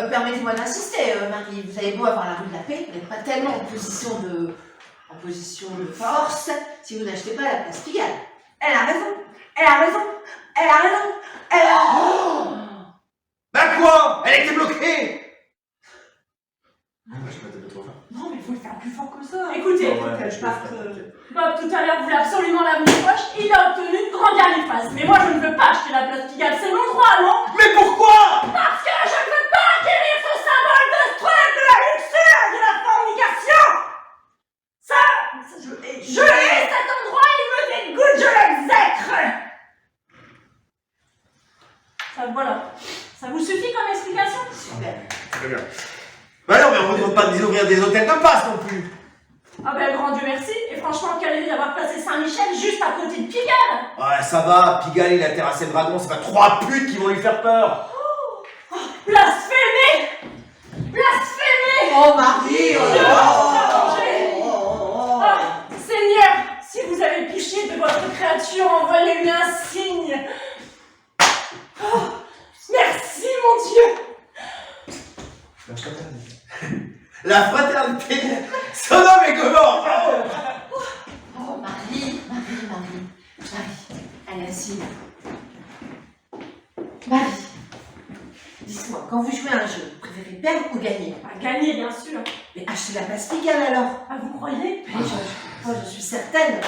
Permettez-moi d'insister, Marie. Vous avez beau avoir la rue de la paix, vous n'êtes pas tellement en position de force si vous n'achetez pas la Place Pigalle. Elle a raison. Bah quoi? Elle était bloquée. Je vais pas taper trop fort. Non, mais il faut le faire plus fort que ça. Écoutez, Je parte. Bob tout à l'heure voulait absolument l'avenir poche, il a obtenu une grande galifasse. Mais moi je ne veux pas acheter la Place Pigalle, c'est mon droit, non? Mais pourquoi? Parce que je ne veux pas acquérir ce symbole de stress, de la luxure, de la fornication. Je hais cet endroit, il me dégoûte, je l'exècre. Ça, voilà. Ça vous suffit comme explication? Super. Très bien. Bah non, mais on ne demande pas d'ouvrir des hôtels de passe non plus. Ah ben grand Dieu merci, et franchement quelle idée d'avoir placé Saint-Michel juste à côté de Pigalle. Ouais, ça va, Pigalle il a terrassé le dragon, c'est pas 3 putes qui vont lui faire peur. Blasphémé. Oh, Marie. Seigneur, si vous avez pitié de votre créature, envoyez-lui un signe. Oh, merci mon Dieu. La fraternité Sodome et Gomorrhe. Oh, Marie. Allez, assise. Marie, dites-moi, quand vous jouez à un jeu, vous préférez perdre ou gagner? Gagner bien sûr. Mais achetez la Place Pigalle alors. Ah vous croyez? Je suis certaine.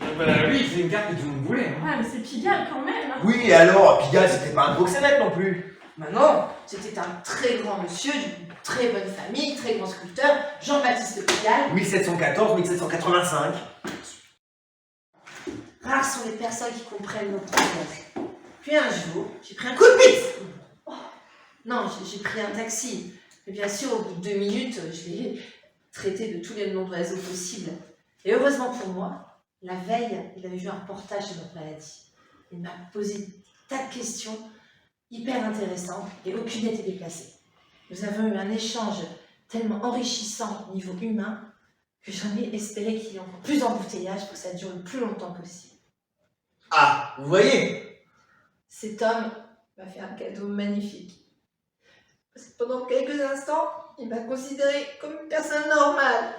Oui, c'est une carte que tout le monde voulait. Hein. Ouais mais c'est Pigalle quand même. Oui, et alors, Pigalle c'était pas un proxénète non plus. Bah non, c'était un très grand monsieur d'une très bonne famille, très grand sculpteur, Jean-Baptiste Pigalle. 1714-1785. Rares sont les personnes qui comprennent nos problèmes. Puis un jour, j'ai pris un coup de pisse. Non, j'ai pris un taxi. Et bien sûr, au bout de 2 minutes, je l'ai traité de tous les noms d'oiseaux possibles. Et heureusement pour moi, la veille, il avait vu un reportage sur notre maladie. Il m'a posé des tas de questions hyper intéressantes et aucune n'était déplacée. Nous avons eu un échange tellement enrichissant au niveau humain que j'en ai espéré qu'il y ait encore plus d'embouteillages pour que ça dure le plus longtemps possible. Ah, vous voyez. Cet homme m'a fait un cadeau magnifique. Parce que pendant quelques instants, il m'a considérée comme une personne normale.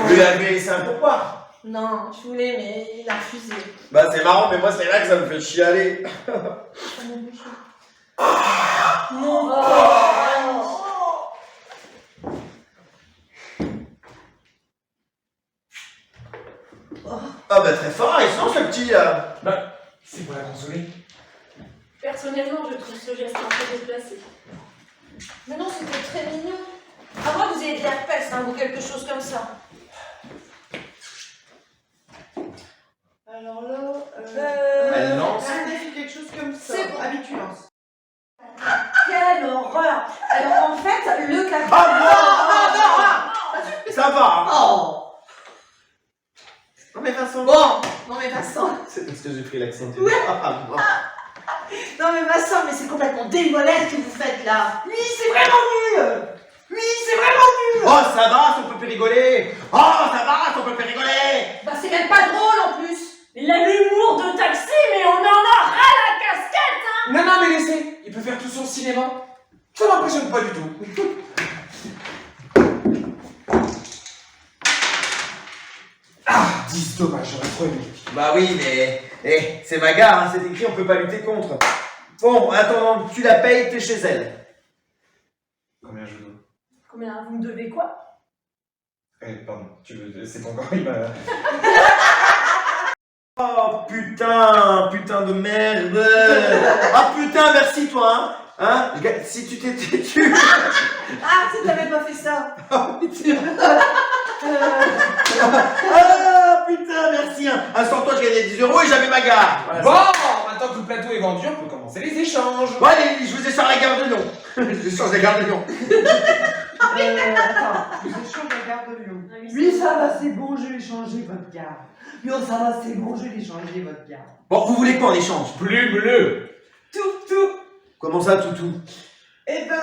Vous lui avez laissé un pourboire. Non, je voulais, mais il a refusé. Bah c'est marrant, mais moi c'est là que ça me fait chialer. Non. Ah bah très fort, il se lance le petit là. Bah, c'est pour la consoler. Personnellement, je trouve ce geste un peu déplacé. Mais non, c'était très mignon. À moi, vous avez de l'herpès, hein, ou quelque chose comme ça. Alors là, Elle lance. elle a fait quelque chose comme ça. C'est bon. Habituance. Quelle horreur! Alors en fait, le café. Ah non, ça va. Hein. Oh! Non mais Vincent. Bon, non mais Vincent. C'est parce que j'ai pris l'accent. Non mais Vincent, mais c'est complètement dégueulasse ce que vous faites là. Oui, c'est vraiment nul. Oui, c'est vraiment nul. Oh ça va, si on peut plus rigoler. Oh ça va, si on peut plus rigoler. Bah c'est même pas drôle en plus. Il a l'humour de taxi, mais on en a ras la casquette, hein. Non, mais laissez. Il peut faire tout son cinéma. Ça m'impressionne pas du tout. Ah, 10 dommage, j'aurais trop aimé. Bah oui, mais c'est ma gare, hein, c'est écrit, on peut pas lutter contre. Bon, attends, tu la payes, t'es chez elle. Combien je dois? Combien vous me devez quoi? Pardon, c'est ton corps, il m'a... Oh putain de merde. Ah putain, merci toi, hein. Si tu t'étais têtu. Ah, si t'avais pas fait ça. Ah putain, merci. Hein. Ah, sans toi, je gagnais 10 € et j'avais ma gare. Voilà, Bon, maintenant que le plateau est vendu, on peut commencer les échanges. bon, allez, je vous échange la gare de Lyon. Je vous échange la gare de Lyon. Attends, je change la gare de Lyon. Oui, ça va, c'est bon, je vais changer votre gare. Yo, ça va, c'est bon, je vais changer votre gare. Bon, vous voulez quoi en échange? Plus bleu. Tout. Comment ça, toutou? Eh ben,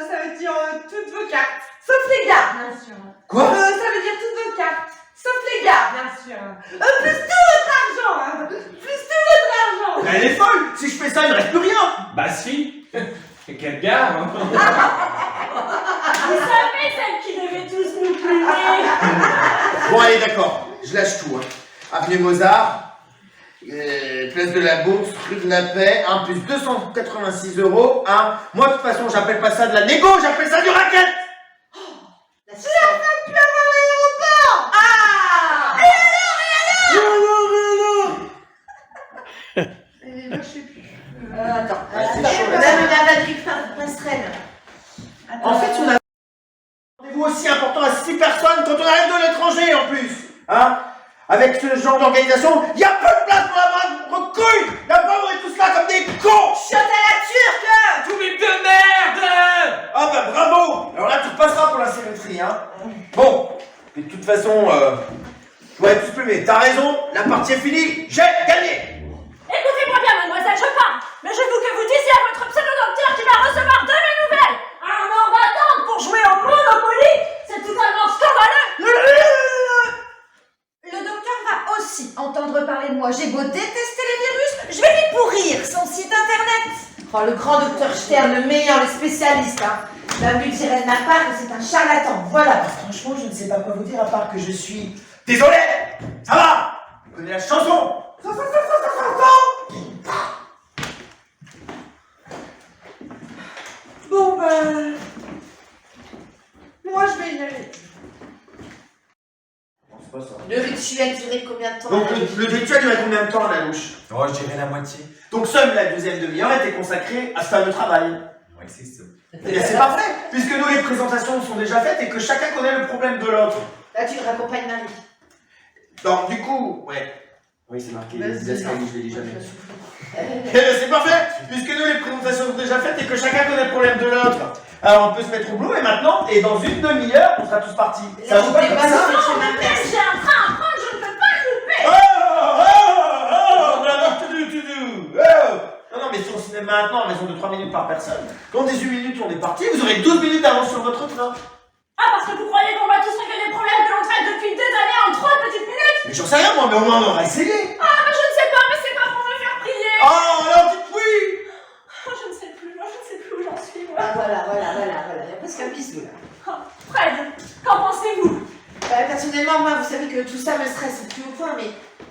ça veut dire toutes vos cartes. Sauf les gares, bien sûr. Quoi? Ça veut dire toutes vos cartes. Sauf les gares, bien sûr. Plus tout votre argent, hein. Plus tout votre argent. Mais elle est folle. Si je fais ça, il ne reste plus rien. Bah si. Et quelle gare, hein. Vous savez, celle qui devait tous nous plumer. Bon, allez, d'accord. Je lâche tout. Hein. Avenue Mozart, place de la Bourse, rue de la Paix, 1 plus 286 €. Hein. Moi, de toute façon, j'appelle pas ça de la négo, j'appelle ça du racket. La facture à l'aéroport. Ah. Et là, je sais plus. Attends. c'est chaud, là. Madame Valérie Pastrel. En fait, on a un rendez-vous aussi important à 6 personnes quand on arrive de l'étranger en plus. Hein. Avec ce genre d'organisation, il y a peu de place pour la moindre couille. La pauvre est tous là comme des cons. Chiotte à la turque. Tous les deux merde. Ah bah bravo. Alors là, tu repasseras pour la symétrie. Hein. Bon, et de toute façon, ouais, tu peux, mais t'as raison, la partie est finie, j'ai gagné. Écoutez-moi bien, mademoiselle, je pars. Mais je veux que vous disiez à votre pseudo-docteur qu'il va recevoir de mes nouvelles. Un an d'attente pour jouer au Monopoly, c'est totalement scandaleux. Le docteur va aussi entendre parler de moi. J'ai beau détester les virus, je vais lui pourrir son site internet. Oh, le grand docteur Stern, le meilleur, le spécialiste. Hein. La lui dirait de ma part que c'est un charlatan. Voilà. Franchement, je ne sais pas quoi vous dire à part que je suis désolé. Ça va. Vous connaissez la chanson. Bon, ben. Moi, je vais y aller. C'est pas ça. Le rituel durait combien de temps? Donc le rituel durait combien de temps, la louche? Oh, je dirais la moitié. Donc seule la deuxième demi-heure était consacrée à ce fameux travail. Ouais, c'est ça. Eh bien c'est parfait, puisque nous les présentations sont déjà faites et que chacun connaît le problème de l'autre. Là, tu raccompagnes Marie. Donc du coup, ouais. Oui, c'est marqué, Vas-y, les escaliers, je l'ai déjà Je mis. vais souffler. Eh bien c'est parfait, puisque nous les présentations sont déjà faites et que chacun connaît le problème de l'autre. Alors on peut se mettre au boulot et maintenant, et dans une demi-heure, on sera tous partis. Ça vous va comme ça? J'ai un train à prendre, je ne peux pas le louper. Non, mais si on se met maintenant, raison de 3 minutes par personne, dans 18 minutes on est parti, vous aurez 12 minutes d'avance sur votre train. Ah, parce que vous croyez qu'on va tous régler les problèmes que l'on traite depuis des années en 3 petites minutes? Mais j'en sais rien moi, mais au moins on aura essayé. Ah, mais je ne sais pas, mais c'est pas pour me faire prier. Oh, alors dites oui. Oh, je ne sais plus, moi je ne sais plus où j'en suis, moi. Ah, voilà. Il y a presque un bisou là. Oh, Fred, qu'en pensez-vous? Personnellement, moi, vous savez que tout ça me stresse au plus haut point, mais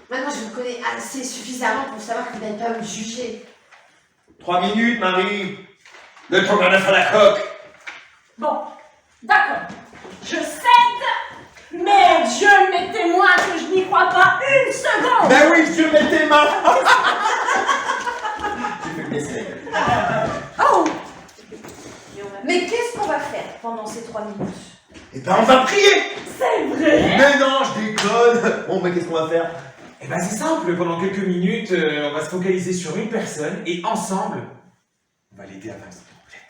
maintenant je vous connais assez suffisamment pour savoir que vous n'allez pas me juger. 3 minutes, Marie. Le temps qu'on a fait la coque. Bon, d'accord, je cède, mais Dieu m'est témoin que je n'y crois pas une seconde. Ben oui, je mets tes mains. J'ai fait baisser la gueule. Oh! Mais qu'est-ce qu'on va faire pendant ces 3 minutes? Eh ben on va prier. C'est vrai? Mais non, je déconne. Bon, mais qu'est-ce qu'on va faire? Eh ben c'est simple, pendant quelques minutes, on va se focaliser sur une personne et ensemble, on va l'aider à vaincre son problème.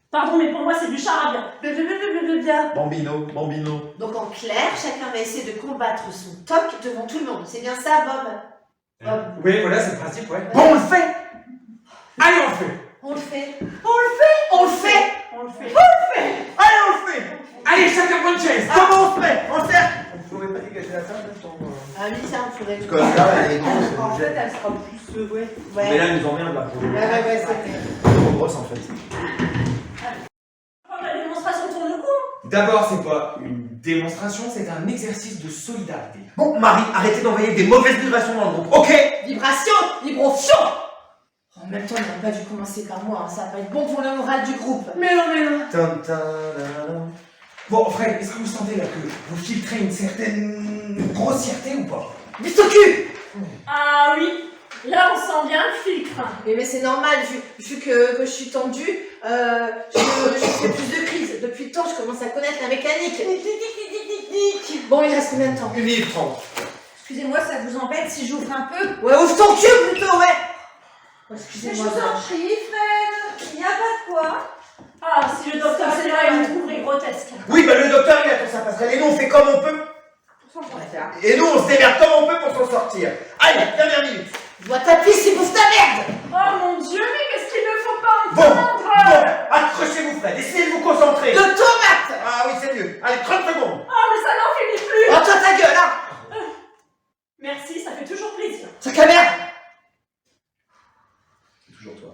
Pardon, mais pour moi c'est du charabia. Bien. Bambino. Donc en clair, chacun va essayer de combattre son toc devant tout le monde. C'est bien ça, Bob? Oui, voilà, c'est le principe, ouais. Bon, on le fait. Allez, on le fait. On le fait. On le fait. Allez, on le fait. Allez, chacun prend une chaise. Comment on se fait? On se fait. On pouvait pas dégager la table sans... Ah oui, ça, on ferait. Comme là, elle est grosse. En fait, elle sera plus. Ouais. Mais là, elle nous emmerde là. Ouais, c'est vrai. Trop grosse en fait. D'abord, c'est pas une démonstration, c'est un exercice de solidarité. Bon, Marie, arrêtez d'envoyer des mauvaises vibrations dans le groupe, ok? Vibration, vibration. En même temps, il n'aurait pas dû commencer par moi, hein. Ça va pas être bon pour le moral du groupe. Mais non, mais non. Bon, Fred, est-ce que vous sentez là que vous filtrez une certaine grossièreté ou pas? Vite au cul. Ah oui, là on sent bien le filtre. Mais c'est normal, vu que je suis tendue, je fais plus de crises. Depuis le temps, je commence à connaître la mécanique. Bon, il reste combien de temps? 1 minute 30. Excusez-moi, ça vous embête si j'ouvre un peu? Ouais, ouvre ton cul plutôt, ouais. Oh, Mais je excusez-moi. vous en prie, Fred, il n'y a pas de quoi. Ah, si le docteur Ça, c'est c'est là, il vrai. me trouverait grotesque. Oui, bah le docteur, il attend sa passerelle, et nous, on fait comme on peut. Et nous, on se démerde comme on peut pour s'en sortir. Allez, dernière minute. Je vois ta pisse, c'est bouffe ta merde. Oh mon Dieu, mais qu'est-ce qu'il ne faut pas Bon, entendre? accrochez-vous, Fred, essayez de vous concentrer. De tomates. Ah oui, c'est mieux. Allez, 30 secondes. Oh, mais ça n'en finit plus. Oh, toi ta gueule, hein. Merci, ça fait toujours plaisir. Sac à merde. C'est toujours toi.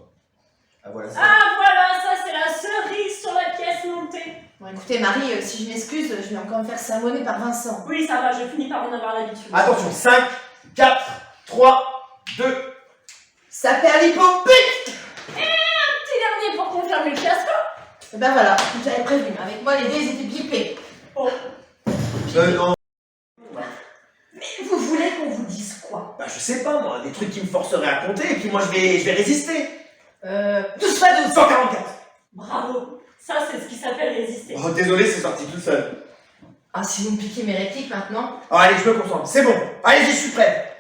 Ah voilà, ça. Ah voilà, ça c'est la cerise sur la pièce montée. Bon, écoutez, Marie, si je m'excuse, je vais encore me faire sermonner par Vincent. Oui, ça va, je finis par en avoir l'habitude. Attention, 5, 4, 3, 2. Ça perd l'hypopute. Petit dernier pour confirmer le fiasco. Et ben voilà, j'avais prévenu. Avec moi, les dés ils étaient bipés. Oh, Non. Mais vous voulez qu'on vous dise quoi? Bah, je sais pas, moi, des trucs qui me forceraient à compter, et puis moi, je vais résister. 12 fois 12. 144. bravo. Ça c'est ce qui s'appelle résister. Oh, désolé, c'est sorti tout seul. Ah, si vous me piquez mes répliques maintenant. Oh, allez, je me concentre, c'est bon. Allez-y, je suis prêt.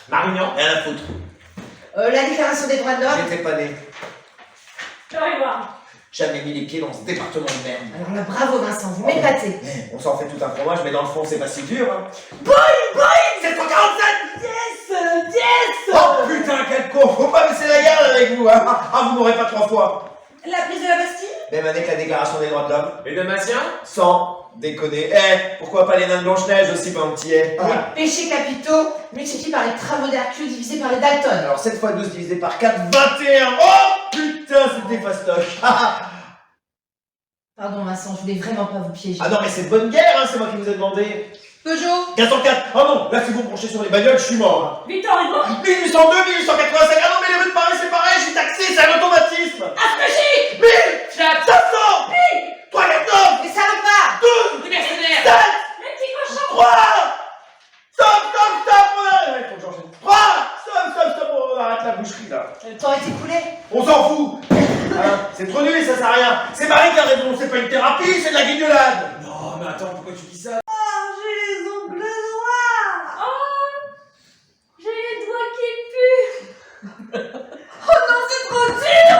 Marignan? Rien à foutre. La déclaration des droits de l'homme. J'étais pas né. Fais voir. Jamais mis les pieds dans ce département de merde. Alors là, bravo Vincent, vous m'épatez. On s'en fait tout un fromage, mais dans le fond, c'est pas si dur, hein. C'est 147. Yes. Oh putain, quel con. Faut pas baisser la garde avec vous, hein. Ah, vous m'aurez pas 3 fois. La prise de la Bastille? Même année que la déclaration des droits de l'homme. Les Dalmatiens? Sans déconner. Pourquoi pas les nains de Blanche-Neige aussi, mon petit Les péchés capitaux multipliés par les travaux d'Hercule divisés par les Dalton. Alors 7 x 12 divisé par 4, 21. Oh putain, c'était fastoche. Pardon Vincent, je voulais vraiment pas vous piéger. Ah non, mais c'est de bonne guerre, hein, c'est moi qui vous ai demandé. Peugeot. 404. Oh non, là si vous me branchez sur les bagnoles, je suis mort. Victor Hugo. 1802, 1885. Ah non, mais les rues de Paris, c'est pareil, je suis taxé, c'est un automatisme. Affranchi. 1000, 500, 314, Les salopards. 12, Les mercenaires! 7, Les petits cochons. 3. Stop. Ouais, faut que j'enchaîne. 3. Stop, on arrête la boucherie là. Le temps est écoulé. On s'en fout. Hein, c'est trop nul, ça sert à rien. C'est Marie qui a raison, c'est pas une thérapie, c'est de la guignolade. Non, mais attends, pourquoi tu dis ça? J'ai les ongles noirs. Oh, j'ai les doigts qui puent. Oh non, c'est trop dur.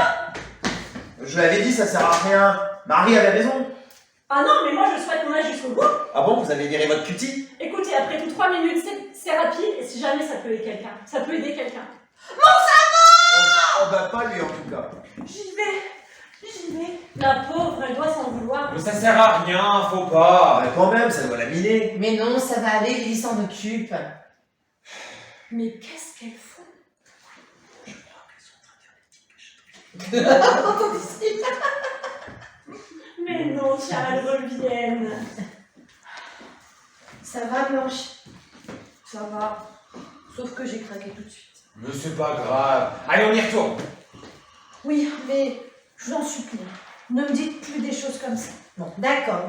Je l'avais dit, ça sert à rien. Marie avait raison. Ah non, mais moi je souhaite qu'on aille jusqu'au bout. Ah bon, vous avez viré votre cutie? Écoutez, après tout 3 minutes, c'est rapide et si jamais ça peut aider quelqu'un. Ça peut aider quelqu'un. Oh bah pas lui en tout cas. J'y vais. La pauvre, elle doit s'en vouloir. Mais ça sert à rien, faut Ah pas. bah quand même, ça doit la miner. Mais non, ça va aller, Lily s'en occupe. Mais qu'est-ce qu'elles font? Mais non, tiens, elles reviennent. Ça va Blanche? Ça va. Sauf que j'ai craqué tout de suite. Mais c'est pas grave. Allez, on y retourne. Oui, mais je vous en supplie, ne me dites plus des choses comme ça. Bon, d'accord.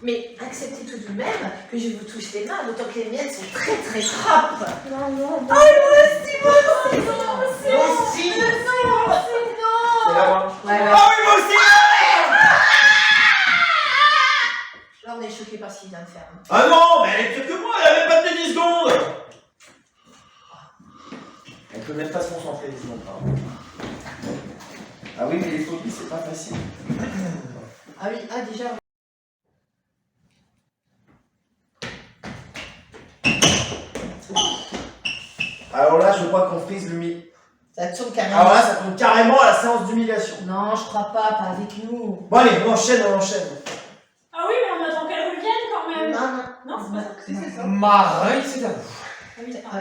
Mais acceptez tout de même que je vous touche les mains, d'autant que les miennes sont très très propres. Non. Ah, moi aussi. C'est là moi. Ouais. Ah oui, moi aussi. Là, on est choqués par ce qu'il vient de faire. Ah non, mais elle est pire que moi, elle avait pas tenu 10 secondes. Elle peut même pas se concentrer 10 secondes. Pardon. Ah oui, mais les phobies, c'est pas facile. Ah oui, déjà. Alors là, je crois qu'on frise le mi. Ça tourne carrément. Alors là, ça tombe carrément à la séance d'humiliation. Non, je crois pas avec nous. Bon allez, on enchaîne. Ah oui, mais on attend qu'elles reviennent quand même. Non. Non, c'est pas ça. Si, c'est ça. Marie, c'est à vous. Ah oui, d'accord.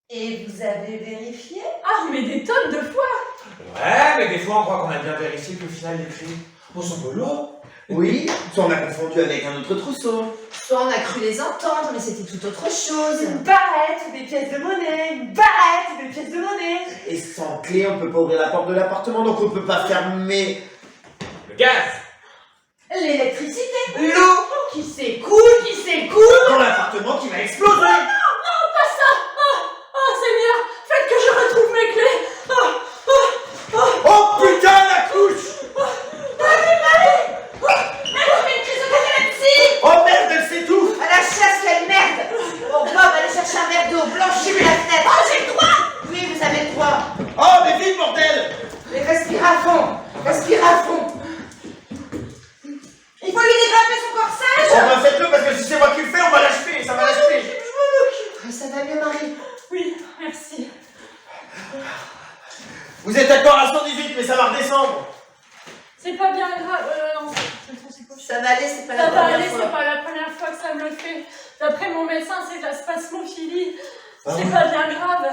Et vous avez vérifié? Ah, mais des tonnes de fois. Ouais, mais des fois on croit qu'on a bien vérifié que au final l'écrit. On s'en veut là. Oui, soit on a confondu avec un autre trousseau. Soit on a cru les entendre, mais c'était tout autre chose. Une barrette ou des pièces de monnaie, une barrette ou des pièces de monnaie. Et sans clé, on peut pas ouvrir la porte de l'appartement, donc on peut pas fermer. Le gaz. L'électricité. L'eau qui s'écoule. Dans l'appartement qui va exploser. Pas ça. Oh Seigneur, faites que je retrouve mes clés. Oh putain, la couche. Oh merde, elle sait tout. À la chasse, quelle merde. Oh Bob, allez chercher un verre d'eau, blanchez la fenêtre. Oh, j'ai le droit. Oui, vous avez le droit. Oh, mais vite, bordel. Mais respire à fond. Respire à fond. Il faut lui dégraper son corsage. Oh bah faites-le parce que si c'est moi qui le fais, on va l'achever, ça va l'achever. Ça va mieux, Marie. Oui, merci. Vous êtes d'accord à 118, mais ça va redescendre. C'est pas bien grave. Non, c'est quoi? Ça va aller, c'est pas Ça la va première aller, fois. c'est pas la première fois que ça me le fait. D'après mon médecin, c'est de la spasmophilie. Ah C'est oui. pas bien grave.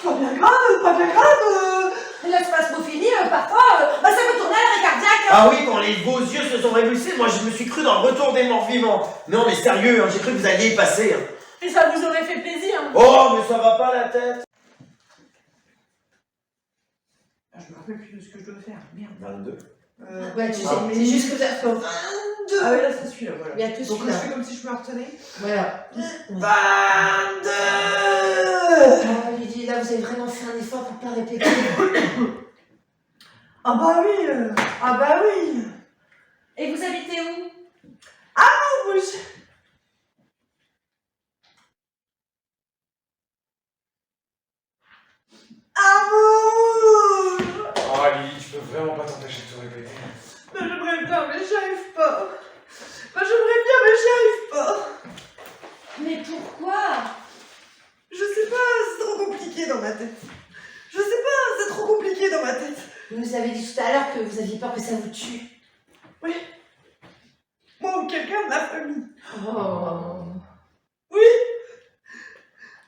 Pas bien grave, pas bien grave. La spasmophilie, parfois, ça peut tourner à l'arrêt cardiaque. Ah oui, quand les beaux yeux se sont révulsés, moi je me suis cru dans le retour des morts vivants. Non mais sérieux, hein, j'ai cru que vous alliez y passer. Hein. Et ça vous aurait fait plaisir. Oh, mais ça va pas la tête. Je me rappelle plus de ce que je dois faire. Merde. 22. Ouais, tu sais, Ah. c'est juste que ça fait. Ah oui, là, c'est celui-là, voilà. Il y a tout Donc là, celui-là. je fais comme si je me retenais. Voilà. 22. Oh, Lydie, là, vous avez vraiment fait un effort pour pas répéter. Ah bah oui. Ah bah oui. Et vous habitez où? Oh, moi, Amour. Oh Lily, tu peux vraiment pas t'empêcher de te répéter. Mais j'aimerais bien, mais j'y arrive pas. J'aimerais bien, mais j'y arrive pas. Mais pourquoi? Je sais pas, c'est trop compliqué dans ma tête. Je sais pas, c'est trop compliqué dans ma tête. Vous nous avez dit tout à l'heure que vous aviez peur que ça vous tue. Oui. Moi ou quelqu'un de ma famille. Oh. Oui.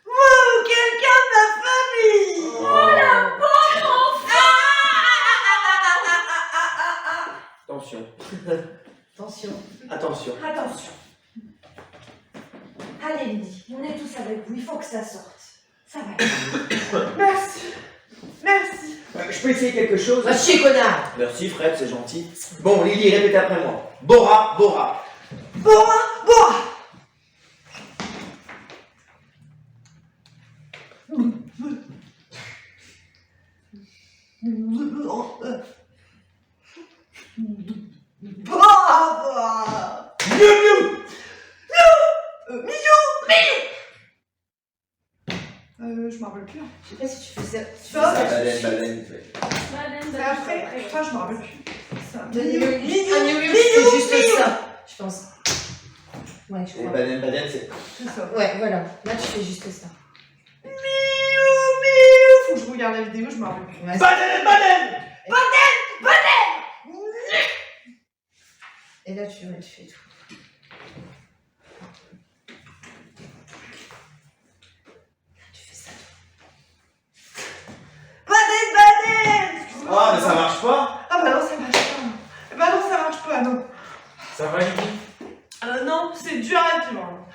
Moi ou quelqu'un de ma famille. Oh la Attention. Attention. Attention. Attention. Allez, Lydie, on est tous avec vous, il faut que ça sorte. Ça va aller. Merci. Merci. Je peux essayer quelque chose? Va chier, connard. Merci Fred, c'est gentil. Bon, Lily, répétez après moi. Bora, Bora. Bora, Bora. Bora. Mieux, mieux. Je m'en rappelle plus. Je sais pas si tu fais ça. Tu fais Ça, ça. Baleine, baleine. Madeleine, C'est après. Putain, je m'en rappelle plus. Ça. C'est juste ça, je pense. Ouais, je Et crois. baleine, baleine, c'est. C'est ça. Ouais, voilà. Là, tu fais juste ça. Faut que je regarde la vidéo, je m'en rappelle plus. Ouais. Baleine, baleine. Et là, tu fais tout. Tu fais ça. Baleine. Ah, mais ça marche pas. Ah bah non, ça marche pas. Bah non, ça marche pas, non. Ça va Lily? Non, c'est dur à vivre.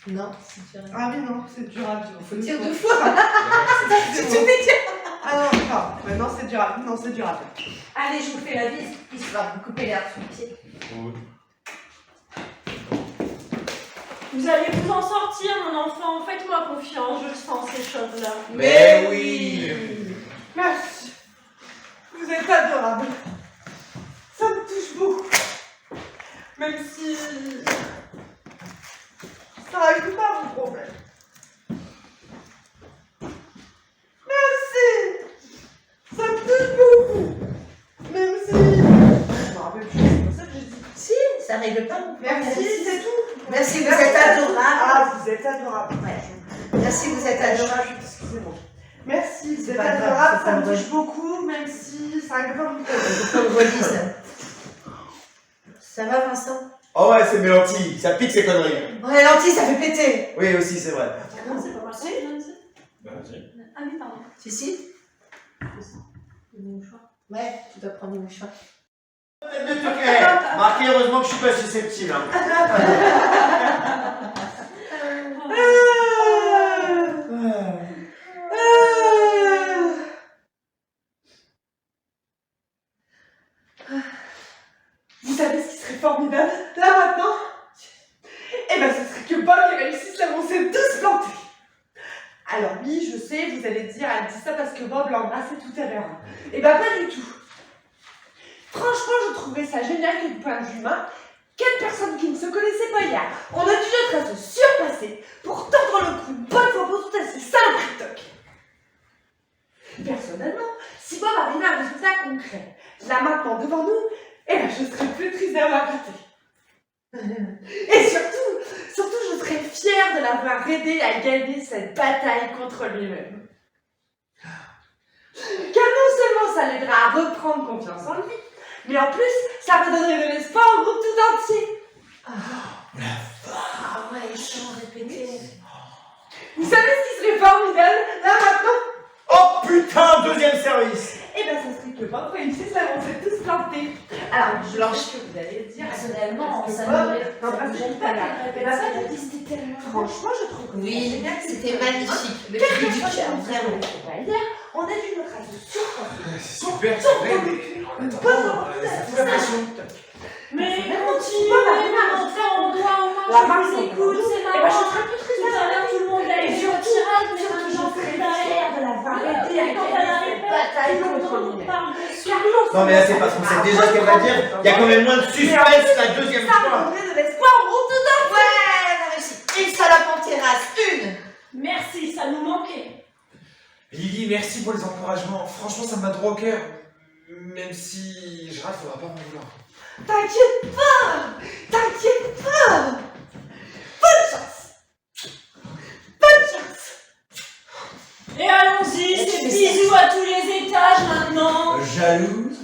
Non, c'est dur. Ah oui, non, c'est dur à vivre. Faut dire deux fois. Ah non, d'accord. Ouais, non, c'est dur à vivre. Non, c'est dur à vivre. Allez, je vous fais la bise, histoire de couper l'air sous le pied. Vous allez vous en sortir, mon enfant. Faites-moi confiance, je sens ces choses-là. Mais oui. Merci. Vous êtes adorables. Ça me touche beaucoup. Même si ça règle pas mon problème. Merci. Ça me touche beaucoup. Même si... Je me rappelle plus, c'est pour ça que j'ai dit. Si, ça règle pas mon problème. Merci, c'est tout. Merci, vous êtes adorable. Ah, vous êtes adorable. Ouais. Merci, vous êtes adorable. Excusez-moi. Merci, vous êtes pas grave, adorable, c'est ça pas me vrai. touche beaucoup, même si ça règle pas mon problème. Faut qu'on le redise. Ça va, Vincent? Oh ouais, c'est Mélanti, ça pique ces conneries. Ouais, lentilles, ça fait péter. Oui, aussi, c'est vrai. Non, c'est pas mal. Vas-y. Ah oui, pardon. Si, si. Ouais, tu dois prendre une mouchoir. Tête de Turc. Eh, marqué, heureusement que je suis pas susceptible. Hein. Vous savez ce qui serait formidable, là maintenant? Eh ben, ce serait que Bob il réussisse l'avancer de se planter. Alors oui, je sais, vous allez dire, elle dit ça parce que Bob l'a embrassé tout à l'heure. Eh ben, pas du tout. Franchement, je trouvais ça génial que du point de vue humain, quelle personne qui ne se connaissait pas hier, on a dû notre à se surpasser pour tendre le coup une bonne fois pour toutes à ces saloperies de toc. Personnellement, si Bob arrivait à un résultat concret, là maintenant devant nous, eh ben, je serais plus triste d'avoir raté. Et surtout, je serais fière de l'avoir aidé à gagner cette bataille contre lui-même. Car non seulement ça l'aidera à reprendre confiance en lui, mais en plus, ça redonnerait de l'espoir au groupe tout entier. Ah ouais, ils sont répétés. Vous savez ce qui serait formidable, là maintenant? Oh putain, deuxième service. Eh ben, ça serait que Bob réussisse l'avancer tous plantés. Alors, Blanche, que vous allez dire? Personnellement, parce que ça Bob m'aurait n'embrasse pas là. Eh ben, ça, c'était tellement. Franchement, je trouve que Oui, c'était magnifique. Le Quelle cri du personne cœur, ne vraiment. savait pas hier, on a dû notre race de surpasser. C'est super, c'est vrai, mais... Ça fout la pression. Mais Bob continuez, arrive à mon frère, on doit au moins, La je marque, vous écoute, c'est Eh ben, je marrant. serais plus triste Tout à l'heure, tout le monde l'a Et dit, surtout, on tirage, mais surtout, j'en je serais serais fière de l'avoir aidé à Quand gagner elle cette arrive, bataille contre on lui-même. parle dessus. Non mais là c'est parce qu'on sait déjà ce qu'elle va dire. Il y a quand même moins de suspense la deuxième Ça fois. redonnerait de l'espoir au groupe tout entier. Ouais, on a réussi. Une salope en terrasse, une. Merci, ça nous manquait. Lily, merci pour les encouragements. Franchement, ça me va droit au cœur. Même si je rate, faudra pas m'en vouloir. T'inquiète pas. T'inquiète pas. Bonne chance. Bonne chance. Et allons-y, c'est bisous à tous les étages maintenant. Jalouse.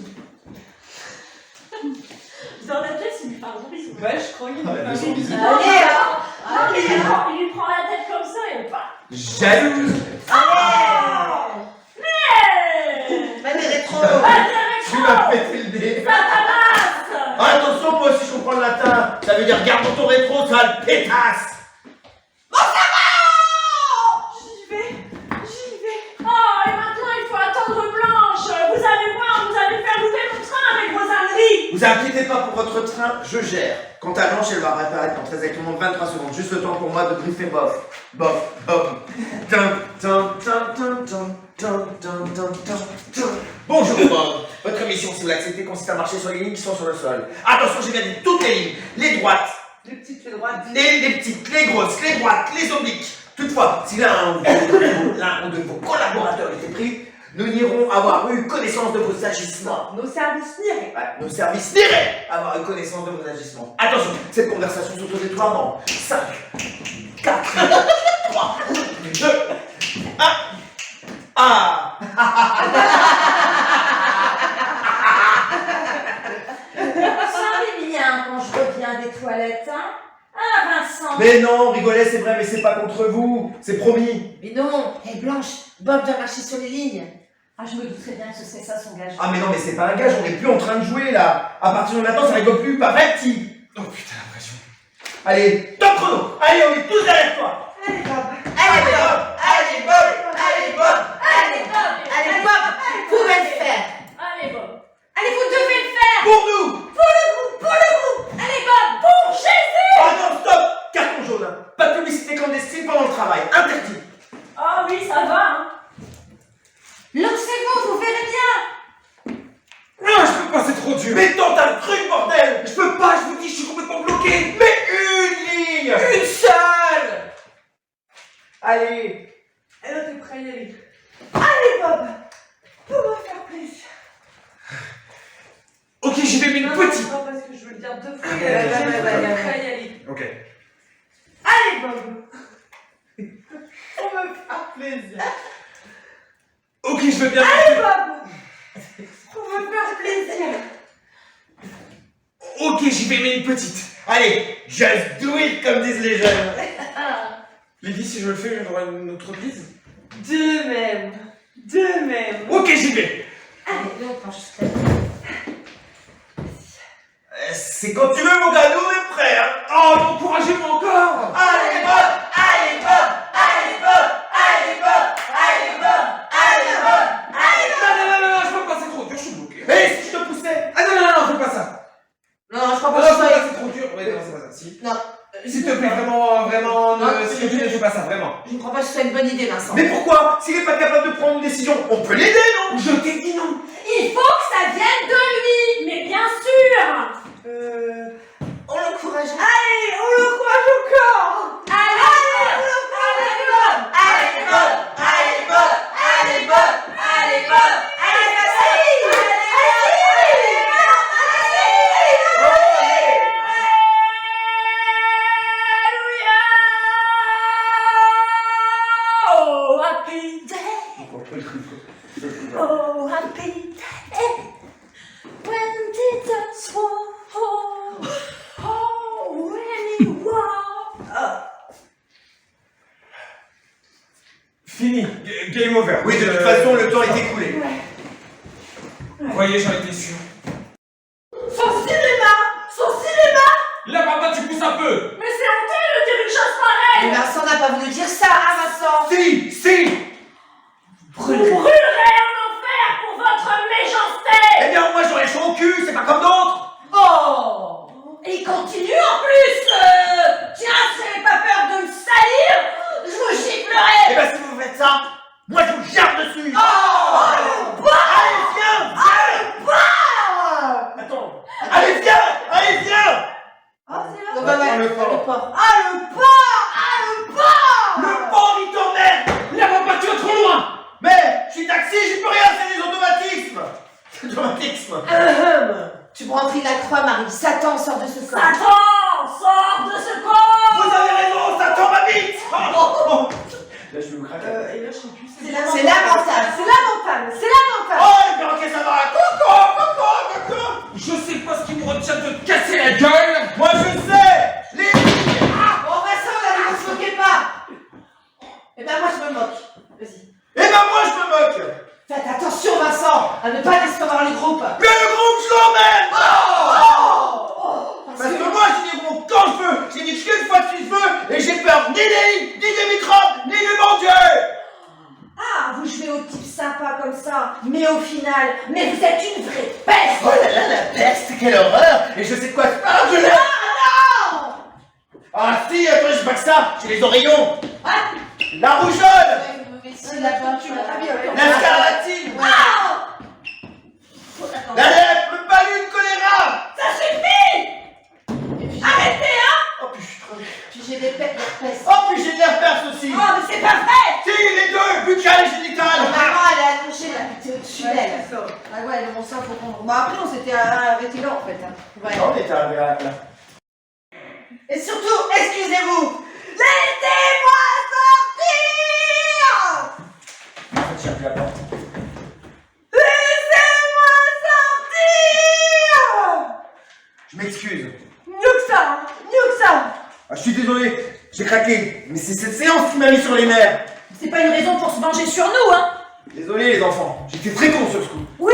Dans la tête, il lui fait un gros bisou. Ouais, je crois qu'il Ah, bah, bisous, bisous. Allez, Allez, il lui prend la tête comme ça et pas. Jalouse. Bah, des rétro. Tu m'as pété le nez. Attention, moi aussi je comprends le latin. Ça veut dire garde ton rétro, sale pétasse. J'y vais. Oh, et maintenant il faut attendre Blanche. Vous allez voir, vous allez faire louper mon train avec vos âneries. Vous inquiétez pas pour votre train, je gère. Quant à Blanche, elle va réapparaître dans très exactement 23 secondes. Juste le temps pour moi de briefer Bob. Bob. Bonjour Bob. Votre mission, si vous l'acceptez, consiste à marcher sur les lignes qui sont sur le sol. Attention, j'ai bien dit toutes les lignes. Les droites, Les petites, les droites. les petites, les grosses, les droites, les obliques. Toutefois, si l'un ou de vos collaborateurs était pris, nous n'irons avoir eu connaissance de vos agissements. Nos services n'iraient. Ouais, nos services n'iraient avoir eu connaissance de vos agissements. Attention, cette conversation s'auto-déploie dans 5, 4, 3, 2, 1. Ah! Ça m'est bien quand je reviens des toilettes, hein? Ah, Vincent! Mais non, rigolez, c'est vrai, mais c'est pas contre vous, c'est promis. Mais non, hé Blanche, Bob doit marcher sur les lignes. Ah, je me douterais bien que ce serait ça son gage. Ah mais non, mais c'est pas un gage, on est plus en train de jouer là. À partir de maintenant, ça rigole plus, pas vrai, petit. Oh putain, la pression. Allez, top chrono. Allez, on est tous derrière toi. Allez, Bob. Allez Bob, allez Bob, allez Bob, allez Bob, allez Bob, vous pouvez le faire. Allez, Bob. Allez, vous devez le faire! Pour nous. Allez, Bob! Pour Jésus! Oh non, stop. Carton jaune. Pas de publicité clandestine pendant le travail, interdit. Ah oui, ça va, hein. Lancez-vous, vous verrez bien! Non, je peux pas, c'est trop dur. Mais tente un truc, bordel. Je peux pas, je vous dis, je suis complètement bloqué. Mais une ligne. Une seule. Allez. Et là, t'es prêt à y aller. Allez, Bob. Pour me faire plaisir. Ok, j'y vais, mais une petite. Non, parce que je veux le dire 2 fois. Ouais, Et là, ouais, t'es ouais, prêt à y aller. Ok. Allez, Bob. Pour me faire plaisir. Ok, je veux bien. Allez, Bob. Pour me faire plaisir. Ok, j'y vais, mais une petite. Allez, just do it comme disent les jeunes. Lydie, si je le fais, j'aurai une autre bise. De même. De même. Ok, j'y vais. Allez, là, quand je serai... C'est quand tu veux, mon gars, nous on est prêts, hein. Oh, encouragez-moi encore. Allez, Bob! Allez, Bob! Allez, Bob! Allez, Bob! Allez, Bob! Allez, Bob! Allez, Bob! Non, je peux pas, c'est trop dur, je suis bloqué. Et si je te poussais? Ah non, fais pas ça. Non, je crois Non, pas que ça. c'est trop dur. Ouais, non, c'est pas ça. Si. Non. S'il te plaît, vraiment, Non, s'il te plaît, ne fais pas ça, vraiment. Je ne crois pas que ce soit une bonne idée, Vincent. Mais pourquoi? S'il est pas capable de prendre une décision, on peut l'aider, non? Je t'ai dit non. Il faut que ça vienne de lui. Mais bien sûr. On l'encourage. Allez, on l'encourage encore. Allez, Allez, Bob! Allez, Bob! Allez, Bob! Allez, Bob! oh, happy day. Oh, happy day. When did the swan? Oh, when he walked. Fini. Game over. Oui, de toute façon, le temps est écoulé. Voyez, j'en étais sûr. Son cinéma. Là, papa, tu pousses un peu. Mais c'est honteux de dire une chose Mais pareille. Vincent n'a pas voulu dire ça, hein, Vincent. Si! Vous brûlerez en enfer pour votre méchanceté. Eh bien, moi j'aurais chaud au cul, c'est pas comme d'autres! Oh. Et il continue en plus. Tiens, si j'avais pas peur de me salir, je vous giflerais. Eh ben, si vous faites ça, moi je vous jarre dessus! Oh. Allez, viens! Attends! Allez, viens! Oh, c'est là. Le porc. Le porc, il t'emmerde! Là, papa, tu vas trop loin. Mais, je suis taxi, j'y peux rien, c'est des automatismes! Automatisme! Tu prends pris la croix, Marie. Satan sort de ce corps. Satan, sors de ce corps. Vous avez raison, Satan m'habite! Là, je vais vous craquer. Et là, je sais plus. C'est lamentable. Oh, les perroquets, ça va! Coco! Je sais pas ce qui me retient de te casser la gueule. Moi, je sais! Les... Bon, Vincent, là, ne vous moquez pas. Eh ben, moi, je me moque. Vas-y. Eh ben, moi, je me moque! Faites attention, Vincent, à ne pas laisser dans les groupes. Mais le groupe, je l'emmène! Parce Parce que que moi, j'ai des groupes quand je veux! J'ai dit qu'une fois que je veux, et j'ai peur ni des lits, ni des microbes, ni du bon Dieu! Ah, vous jouez au type sympa comme ça, mais au final, mais vous êtes une vraie peste. Oh là là, la peste, quelle horreur! Et je sais de quoi je parle, je l'ai! Non. Ah si, attends, j'ai pas que ça, j'ai les oreillons! Ah. La rougeole! C'est la peinture, La scarlatine! Attends. La lèpre, le palu, le choléra! Ça suffit. Arrêtez, hein. Oh puis je suis crevé. Puis j'ai des pètes de peste. Oh puis j'ai de l'herpès aussi! Oh, mais c'est pas vrai. Si, les deux, buccal et génital! Maman, elle est allongée là, t'es au-dessus Ouais, d'elle. c'est ça. Ah ouais, bon ça faut qu'on... Bon après on s'était arrêté là en fait. Hein. Ouais. On est arrivé à là. Et surtout, excusez-vous, laissez-moi sortir. En fait, j'ai appelé la porte. Laissez-moi sortir. Je m'excuse. Mieux que ça. Ah, je suis désolé, j'ai craqué, mais c'est cette séance qui m'a mis sur les nerfs. C'est pas une raison pour se venger sur nous, hein. Désolé les enfants, j'étais très con sur ce coup. Oui,